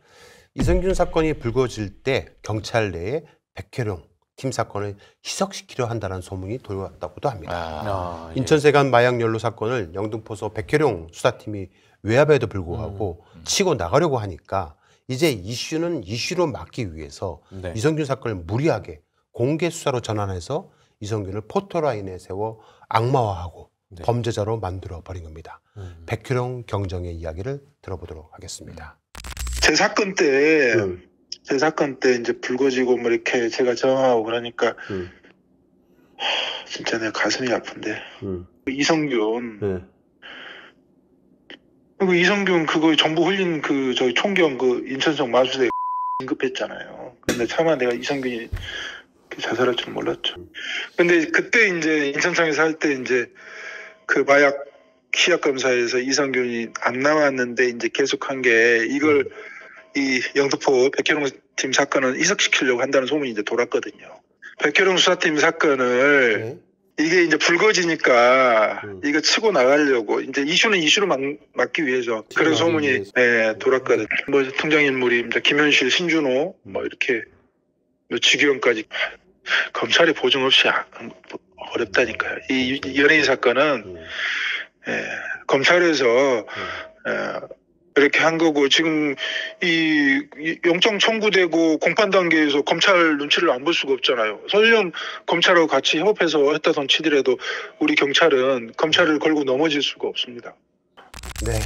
B: 이성균 사건이 불거질 때 경찰 내에 백혜룡 팀 사건을 희석시키려 한다는 소문이 돌아왔다고도 합니다. 인천세관 마약 연루 사건을 영등포서 백혜룡 수사팀이 외압에도 불구하고 치고 나가려고 하니까 이제 이슈는 이슈로 막기 위해서 이성균 사건을 무리하게 공개 수사로 전환해서 이성균을 포토라인에 세워 악마화하고 범죄자로 만들어 버린 겁니다. 백혜룡 경정의 이야기를 들어보도록 하겠습니다.
L: 제 사건 때 이제 불거지고 뭐 이렇게 제가 정하고 그러니까 진짜 내 가슴이 아픈데 이성균 그리고 이성균 그거 정보 흘린 그 저희 총경 그 인천성 마수대 긴급했잖아요. 근데 차마 내가 이성균이 자살할 줄 몰랐죠. 근데 그때 이제 인천청에서 할 때 이제 그 마약 시약 검사에서 이성균이 안 나왔는데 이제 계속한 게 이걸 이 영등포 백혜룡 팀 사건을 희석시키려고 한다는 소문이 이제 돌았거든요. 백혜룡 수사팀 사건을 이게 이제 불거지니까 이거 치고 나가려고 이제 이슈는 이슈로 막기 위해서 그런 소문이 돌았거든요. 뭐 통장 인물이 이제 김현실, 신준호 뭐 이렇게 뭐 주기현까지 검찰이 보증 없이 어렵다니까요. 이 연예인 사건은 검찰에서 이렇게 한 거고 지금 이 영장 청구되고 공판 단계에서 검찰 눈치를 안 볼 수가 없잖아요. 설령 검찰하고 같이 협업해서 했다던 치더라도 우리 경찰은 검찰을 걸고 넘어질 수가 없습니다.
B: 네.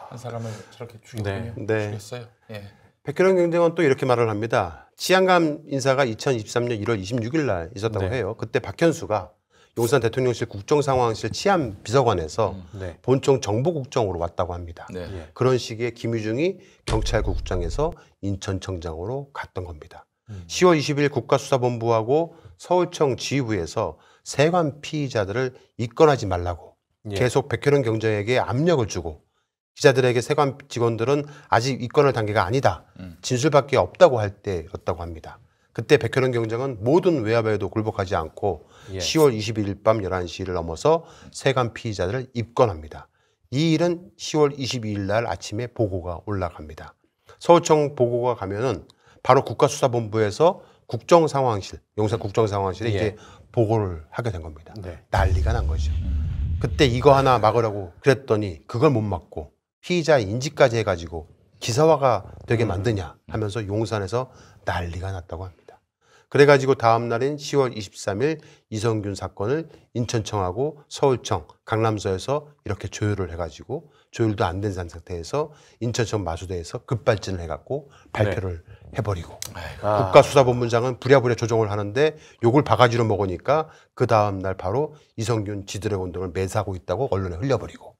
E: 한 사람을 저렇게 죽였군요. 죽였어요. 예.
B: 백혜룡 경정은 또 이렇게 말을 합니다. 치안감 인사가 2023년 1월 26일 날 있었다고 해요. 그때 박현수가 용산 대통령실 국정상황실 치안 비서관에서 본청 정보국장으로 왔다고 합니다. 그런 시기에 김유중이 경찰국장에서 인천청장으로 갔던 겁니다. 10월 20일 국가수사본부하고 서울청 지휘부에서 세관 피의자들을 입건하지 말라고 계속 백혜룡 경정에게 압력을 주고 기자들에게 세관 직원들은 아직 입건할 단계가 아니다. 진술밖에 없다고 할 때였다고 합니다. 그때 백혜룡 경정은 모든 외압에도 굴복하지 않고 10월 22일 밤 11시를 넘어서 세관 피의자들을 입건합니다. 이 일은 10월 22일 날 아침에 보고가 올라갑니다. 서울청 보고가 가면은 바로 국가수사본부에서 국정상황실, 용산 국정상황실에 이제 보고를 하게 된 겁니다. 난리가 난 거죠. 그때 이거 하나 막으라고 그랬더니 그걸 못 막고 피의자 인지까지 해가지고 기사화가 되게 만드냐 하면서 용산에서 난리가 났다고 합니다. 그래가지고 다음 날인 10월 23일 이성균 사건을 인천청하고 서울청, 강남서에서 이렇게 조율을 해가지고 조율도 안 된 상태에서 인천청 마수대에서 급발진을 해갖고 발표를 해버리고 국가수사본부장은 부랴부랴 조정을 하는데 욕을 바가지로 먹으니까 그 다음 날 바로 이성균 지드래곤 등을 매사하고 있다고 언론에 흘려버리고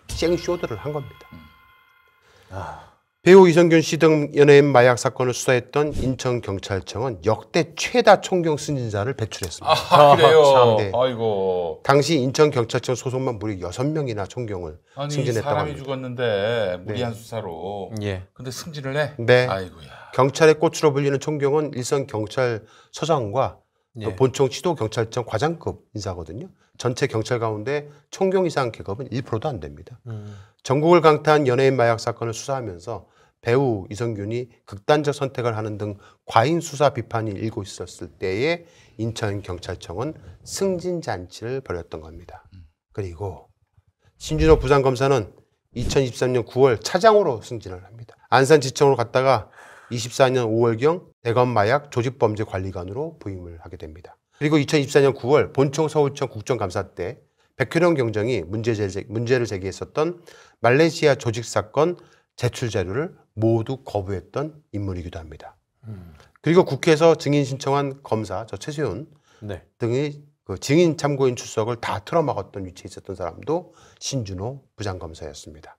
B: 생쇼들을 한 겁니다. 배우 이성균 씨 등 연예인 마약 사건을 수사했던 인천경찰청은 역대 최다 총경 승진자를 배출했습니다.
E: 그래요?
B: 네.
E: 아이고.
B: 당시 인천경찰청 소속만 무려 6명이나 총경을 승진했다고
E: 사람이
B: 합니다.
E: 죽었는데 무리한 수사로. 근데 승진을 해? 아이고야.
B: 경찰의 꽃으로 불리는 총경은 일선 경찰서장과 또 본청 시도경찰청 과장급 인사거든요. 전체 경찰 가운데 총경 이상 계급은 1%도 안 됩니다. 전국을 강타한 연예인 마약 사건을 수사하면서 배우 이성균이 극단적 선택을 하는 등 과잉 수사 비판이 일고 있었을 때에 인천경찰청은 승진잔치를 벌였던 겁니다. 그리고 신준호 부장검사는 2023년 9월 차장으로 승진을 합니다. 안산지청으로 갔다가 24년 5월경 대검마약 조직범죄관리관으로 부임을 하게 됩니다. 그리고 2024년 9월 본청 서울청 국정감사 때 백혜룡 경정이 문제를 제기했었던 말레이시아 조직사건 제출 자료를 모두 거부했던 인물이기도 합니다. 그리고 국회에서 증인 신청한 검사 최세훈 등이 그 증인 참고인 출석을 다 틀어막았던 위치에 있었던 사람도 신준호 부장검사였습니다.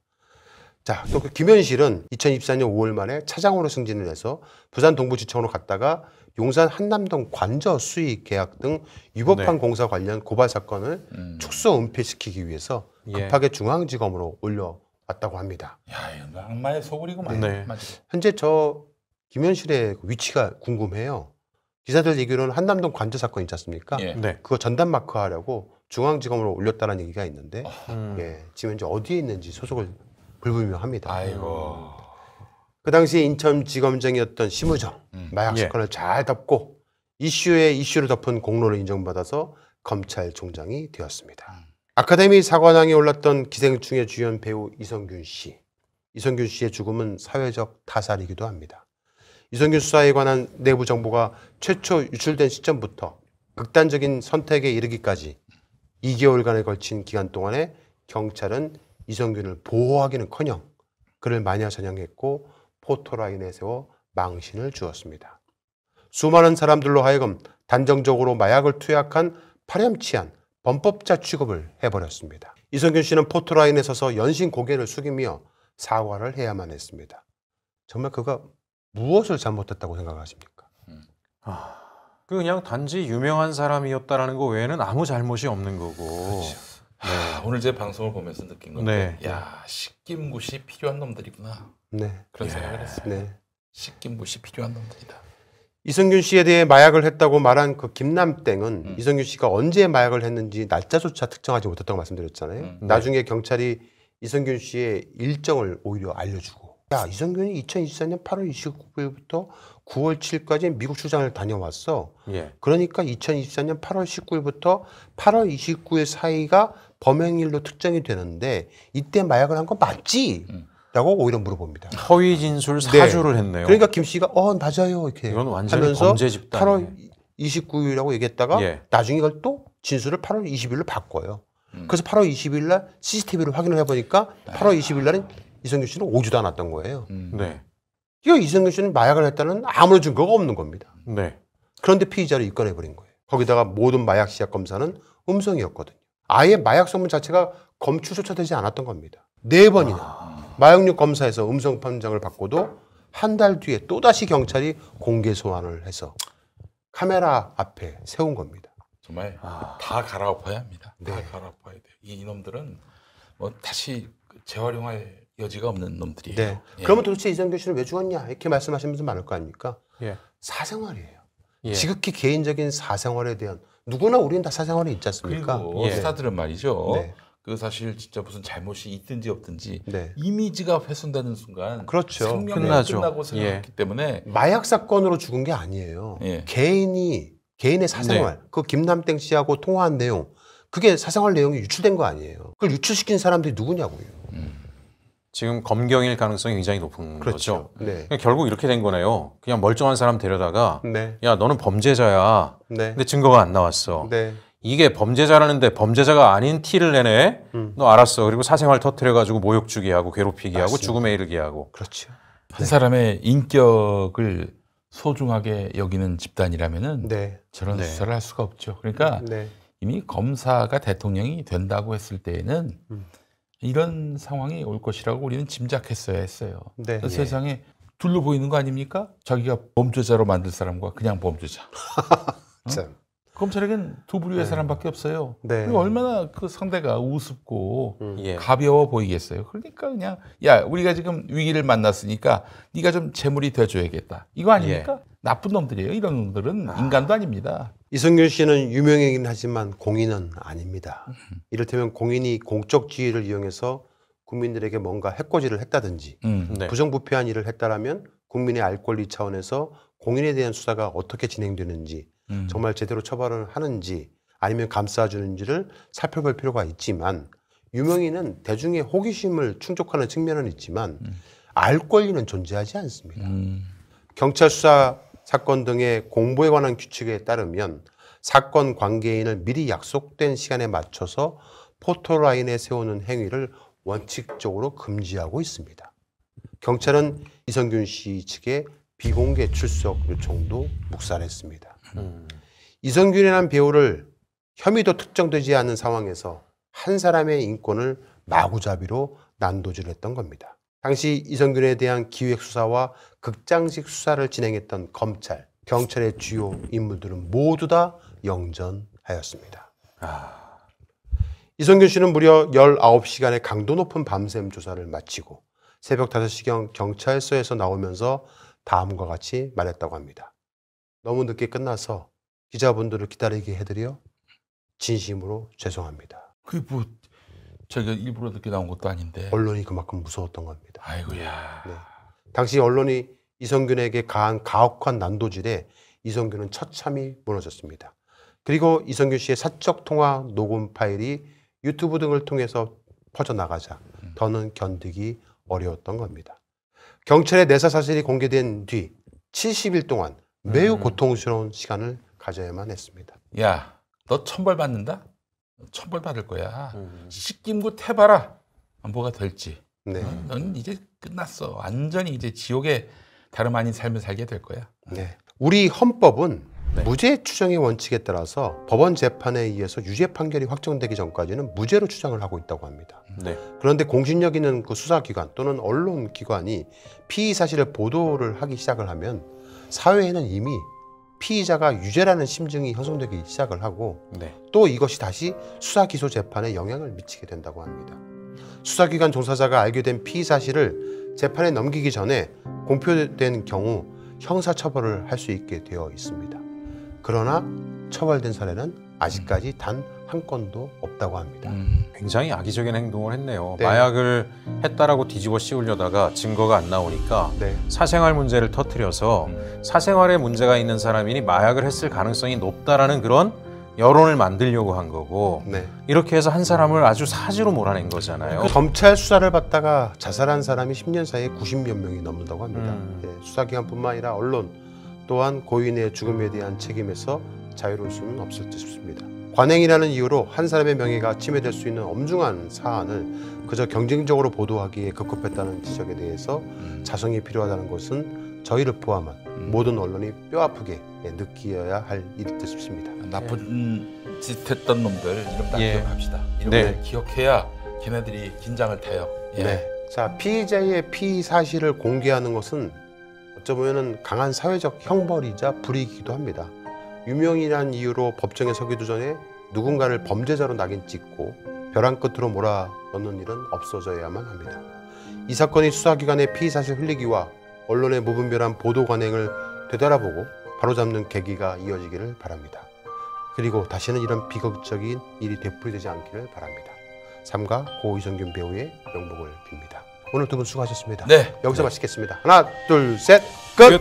B: 자, 또 그 김현실은 2024년 5월 말에 차장으로 승진을 해서 부산 동부지청으로 갔다가 용산 한남동 관저 수익 계약 등 위법한
F: 네.
B: 공사 관련 고발 사건을 축소 은폐시키기 위해서 급하게 중앙지검으로 올려왔다고 합니다.
E: 야, 이거 악마의 소굴이구만.
F: 네.
B: 현재 저 김현실의 위치가 궁금해요. 기사들 얘기로는 한남동 관저 사건 있지 않습니까?
E: 예.
F: 네.
B: 그거 전담 마크하려고 중앙지검으로 올렸다는 얘기가 있는데 예, 지금 현재 어디에 있는지 소속을 불분명합니다.
E: 아이고.
B: 그 당시에 인천지검장이었던 심우정 마약
F: 예.
B: 사건을 잘 덮고 이슈에 이슈를 덮은 공로를 인정받아서 검찰총장이 되었습니다. 아카데미 사관왕에 올랐던 기생충의 주연 배우 이성균 씨. 이성균 씨의 죽음은 사회적 타살이기도 합니다. 이성균 수사에 관한 내부 정보가 최초 유출된 시점부터 극단적인 선택에 이르기까지 2개월간에 걸친 기간 동안에 경찰은 이성균을 보호하기는커녕 그를 마녀사냥했고 포토라인에 세워 망신을 주었습니다. 수많은 사람들로 하여금 단정적으로 마약을 투약한 파렴치한 범법자 취급을 해버렸습니다. 이성균 씨는 포토라인에 서서 연신 고개를 숙이며 사과를 해야만 했습니다. 정말 그가 무엇을 잘못했다고 생각하십니까?
F: 그냥 단지 유명한 사람이었다라는 거 외에는 아무 잘못이 없는 거고.
B: 그렇죠.
E: 네. 오늘 제 방송을 보면서 느낀 건데,
F: 네.
E: 야, 식김굿이 필요한 놈들이구나.
B: 네.
E: 그런 생각을 했어요.
B: 네.
E: 식김굿이 필요한 놈들이다.
B: 이성균 씨에 대해 마약을 했다고 말한 그 김남땡은 이성균 씨가 언제 마약을 했는지 날짜조차 특정하지 못했다고 말씀드렸잖아요. 나중에 경찰이 이성균 씨의 일정을 오히려 알려주고, 야, 이성균이 2024년 8월 29일부터 9월 7일까지 미국 출장을 다녀왔어.
F: 예.
B: 그러니까 2024년 8월 19일부터 8월 29일 사이가 범행일로 특정이 되는데 이때 마약을 한 건 맞지? 라고 오히려 물어봅니다.
F: 허위 진술 사주를 했네요.
B: 그러니까 김 씨가 맞아요 이렇게
F: 이건 완전히
B: 하면서
F: 범죄 집단이네.
B: 8월 29일이라고 얘기했다가
F: 예.
B: 나중에 이걸 또 진술을 8월 20일로 바꿔요. 그래서 8월 20일 날 CCTV를 확인을 해보니까 8월 20일 날은 이성균 씨는 오지도 않았던 거예요.
F: 네.
B: 이거 이성균 씨는 마약을 했다는 아무런 증거가 없는 겁니다.
F: 네.
B: 그런데 피의자를 입건해버린 거예요. 거기다가 모든 마약 시약 검사는 음성이었거든요. 아예 마약 소문 자체가 검출조차 되지 않았던 겁니다. 4번이나 마약류 검사에서 음성 판정을 받고도 한 달 뒤에 또다시 경찰이 공개 소환을 해서 카메라 앞에 세운 겁니다.
E: 정말 다 갈아엎어야 합니다.
B: 네.
E: 다 갈아엎어야 돼요. 이놈들은 뭐 다시 재활용할 여지가 없는 놈들이에요.
B: 네.
E: 예.
B: 그러면 도대체 이성균 씨는 왜 죽었냐 이렇게 말씀하시는 분들 많을 거 아닙니까?
F: 예.
B: 사생활이에요.
F: 예.
B: 지극히 개인적인 사생활에 대한 누구나 우리는 다 사생활이 있지 않습니까?
E: 그리고
B: 예.
E: 스타들은 말이죠.
B: 네.
E: 그 사실 진짜 무슨 잘못이 있든지 없든지
B: 네.
E: 이미지가 훼손되는 순간
B: 그렇죠.
E: 생명이
F: 끝나죠.
E: 끝나고 생각했기 때문에
B: 마약 사건으로 죽은 게 아니에요.
E: 예.
B: 개인의 사생활, 그 김남땡 씨하고 통화한 내용, 그게 사생활 내용이 유출된 거 아니에요. 그걸 유출시킨 사람들이 누구냐고요.
F: 지금 검경일 가능성이 굉장히 높은
B: 그렇죠.
F: 거죠.
B: 네.
F: 그러니까 결국 이렇게 된 거네요. 그냥 멀쩡한 사람 데려다가
B: 네.
F: 야 너는 범죄자야.
B: 네.
F: 근데 증거가 안 나왔어.
B: 네.
F: 이게 범죄자라는데 범죄자가 아닌 티를 내네. 너 알았어. 그리고 사생활 터트려가지고 모욕 주게 하고 괴롭히게 하고
B: 맞습니다.
F: 죽음에 이르게 하고.
B: 그렇죠.
E: 한 사람의 인격을 소중하게 여기는 집단이라면은
B: 네.
E: 저런
F: 네.
E: 수사를 할 수가 없죠. 그러니까
B: 네.
E: 이미 검사가 대통령이 된다고 했을 때에는 이런 상황이 올 것이라고 우리는 짐작했어야 했어요.
B: 네.
E: 그 세상에 둘로 보이는 거 아닙니까? 자기가 범죄자로 만들 사람과 그냥 범죄자.
B: 참.
E: 검찰에겐 두 부류의 사람밖에 없어요.
B: 네.
E: 그리고 얼마나 그 상대가 우습고
F: 예.
E: 가벼워 보이겠어요. 그러니까 그냥 야 우리가 지금 위기를 만났으니까 네가 좀 재물이 돼줘야겠다. 이거 아닙니까? 나쁜 놈들이에요. 이런 놈들은 인간도 아닙니다.
B: 이성균 씨는 유명이긴 하지만 공인은 아닙니다. 이를테면 공인이 공적 지위를 이용해서 국민들에게 뭔가 해코지를 했다든지
F: 네.
B: 부정부패한 일을 했다라면 국민의 알 권리 차원에서 공인에 대한 수사가 어떻게 진행되는지 정말 제대로 처벌을 하는지 아니면 감싸주는지를 살펴볼 필요가 있지만 유명인은 대중의 호기심을 충족하는 측면은 있지만 알 권리는 존재하지 않습니다. 경찰 수사 사건 등의 공보에 관한 규칙에 따르면 사건 관계인을 미리 약속된 시간에 맞춰서 포토라인에 세우는 행위를 원칙적으로 금지하고 있습니다. 경찰은 이성균 씨 측의 비공개 출석 요청도 묵살했습니다. 이성균이라는 배우를 혐의도 특정되지 않은 상황에서 한 사람의 인권을 마구잡이로 난도질했던 겁니다. 당시 이성균에 대한 기획 수사와 극장식 수사를 진행했던 검찰, 경찰의 주요 인물들은 모두 다 영전하였습니다. 이성균 씨는 무려 19시간의 강도 높은 밤샘 조사를 마치고 새벽 5시경 경찰서에서 나오면서 다음과 같이 말했다고 합니다. 너무 늦게 끝나서 기자분들을 기다리게 해드려 진심으로 죄송합니다.
E: 그게 뭐 저희가 일부러 늦게 나온 것도 아닌데.
B: 언론이 그만큼 무서웠던 겁니다.
E: 아이고야.
B: 네. 당시 언론이 이성균에게 가한 가혹한 난도질에 이성균은 처참히 무너졌습니다. 그리고 이성균 씨의 사적 통화 녹음 파일이 유튜브 등을 통해서 퍼져나가자 더는 견디기 어려웠던 겁니다. 경찰의 내사 사실이 공개된 뒤 70일 동안 매우 고통스러운 시간을 가져야만 했습니다.
E: 야, 너 천벌 받는다? 천벌 받을 거야. 식김구 태봐라. 뭐가 될지.
B: 네.
E: 넌 이제 끝났어. 완전히 이제 지옥에 다름 아닌 삶을 살게 될 거야.
B: 네. 우리 헌법은 무죄 추정의 원칙에 따라서 법원 재판에 의해서 유죄 판결이 확정되기 전까지는 무죄로 추정을 하고 있다고 합니다. 그런데 공신력 있는 그 수사기관 또는 언론기관이 피의 사실을 보도를 하기 시작을 하면 사회에는 이미 피의자가 유죄라는 심증이 형성되기 시작을 하고 또 이것이 다시 수사 기소 재판에 영향을 미치게 된다고 합니다. 수사기관 종사자가 알게 된 피의 사실을 재판에 넘기기 전에 공표된 경우 형사처벌을 할 수 있게 되어 있습니다. 그러나 처벌된 사례는 아직까지 단 한 건도 없다고 합니다.
F: 굉장히 악의적인 행동을 했네요.
B: 네.
F: 마약을 했다라고 뒤집어 씌우려다가 증거가 안 나오니까 사생활 문제를 터뜨려서 사생활에 문제가 있는 사람이니 마약을 했을 가능성이 높다라는 그런 여론을 만들려고 한 거고 이렇게 해서 한 사람을 아주 사지로 몰아낸 거잖아요.
B: 검찰 수사를 받다가 자살한 사람이 10년 사이에 90여 명이 넘는다고 합니다. 수사기관뿐만 아니라 언론 또한 고인의 죽음에 대한 책임에서 자유로울 수는 없을 듯 싶습니다. 관행이라는 이유로 한 사람의 명예가 침해될 수 있는 엄중한 사안을 그저 경쟁적으로 보도하기에 급급했다는 지적에 대해서 자성이 필요하다는 것은 저희를 포함한 모든 언론이 뼈아프게 느끼어야 할 일일 듯 싶습니다.
E: 나쁜 짓 했던 놈들 이름 다 기억합시다. 이름을 기억해야 걔네들이 긴장을 타요.
B: 자, 피의자의 피의 사실을 공개하는 것은 어쩌면 강한 사회적 형벌이자 불이익이기도 합니다. 유명이란 이유로 법정에 서기도 전에 누군가를 범죄자로 낙인 찍고 벼랑 끝으로 몰아넣는 일은 없어져야만 합니다. 이 사건이 수사기관의 피의사실 흘리기와 언론의 무분별한 보도 관행을 되돌아보고 바로잡는 계기가 이어지기를 바랍니다. 그리고 다시는 이런 비극적인 일이 되풀이되지 않기를 바랍니다. 삼가 고 이성균 배우의 명복을 빕니다. 오늘 두 분 수고하셨습니다. 여기서 마치겠습니다. 하나, 둘, 셋, 끝!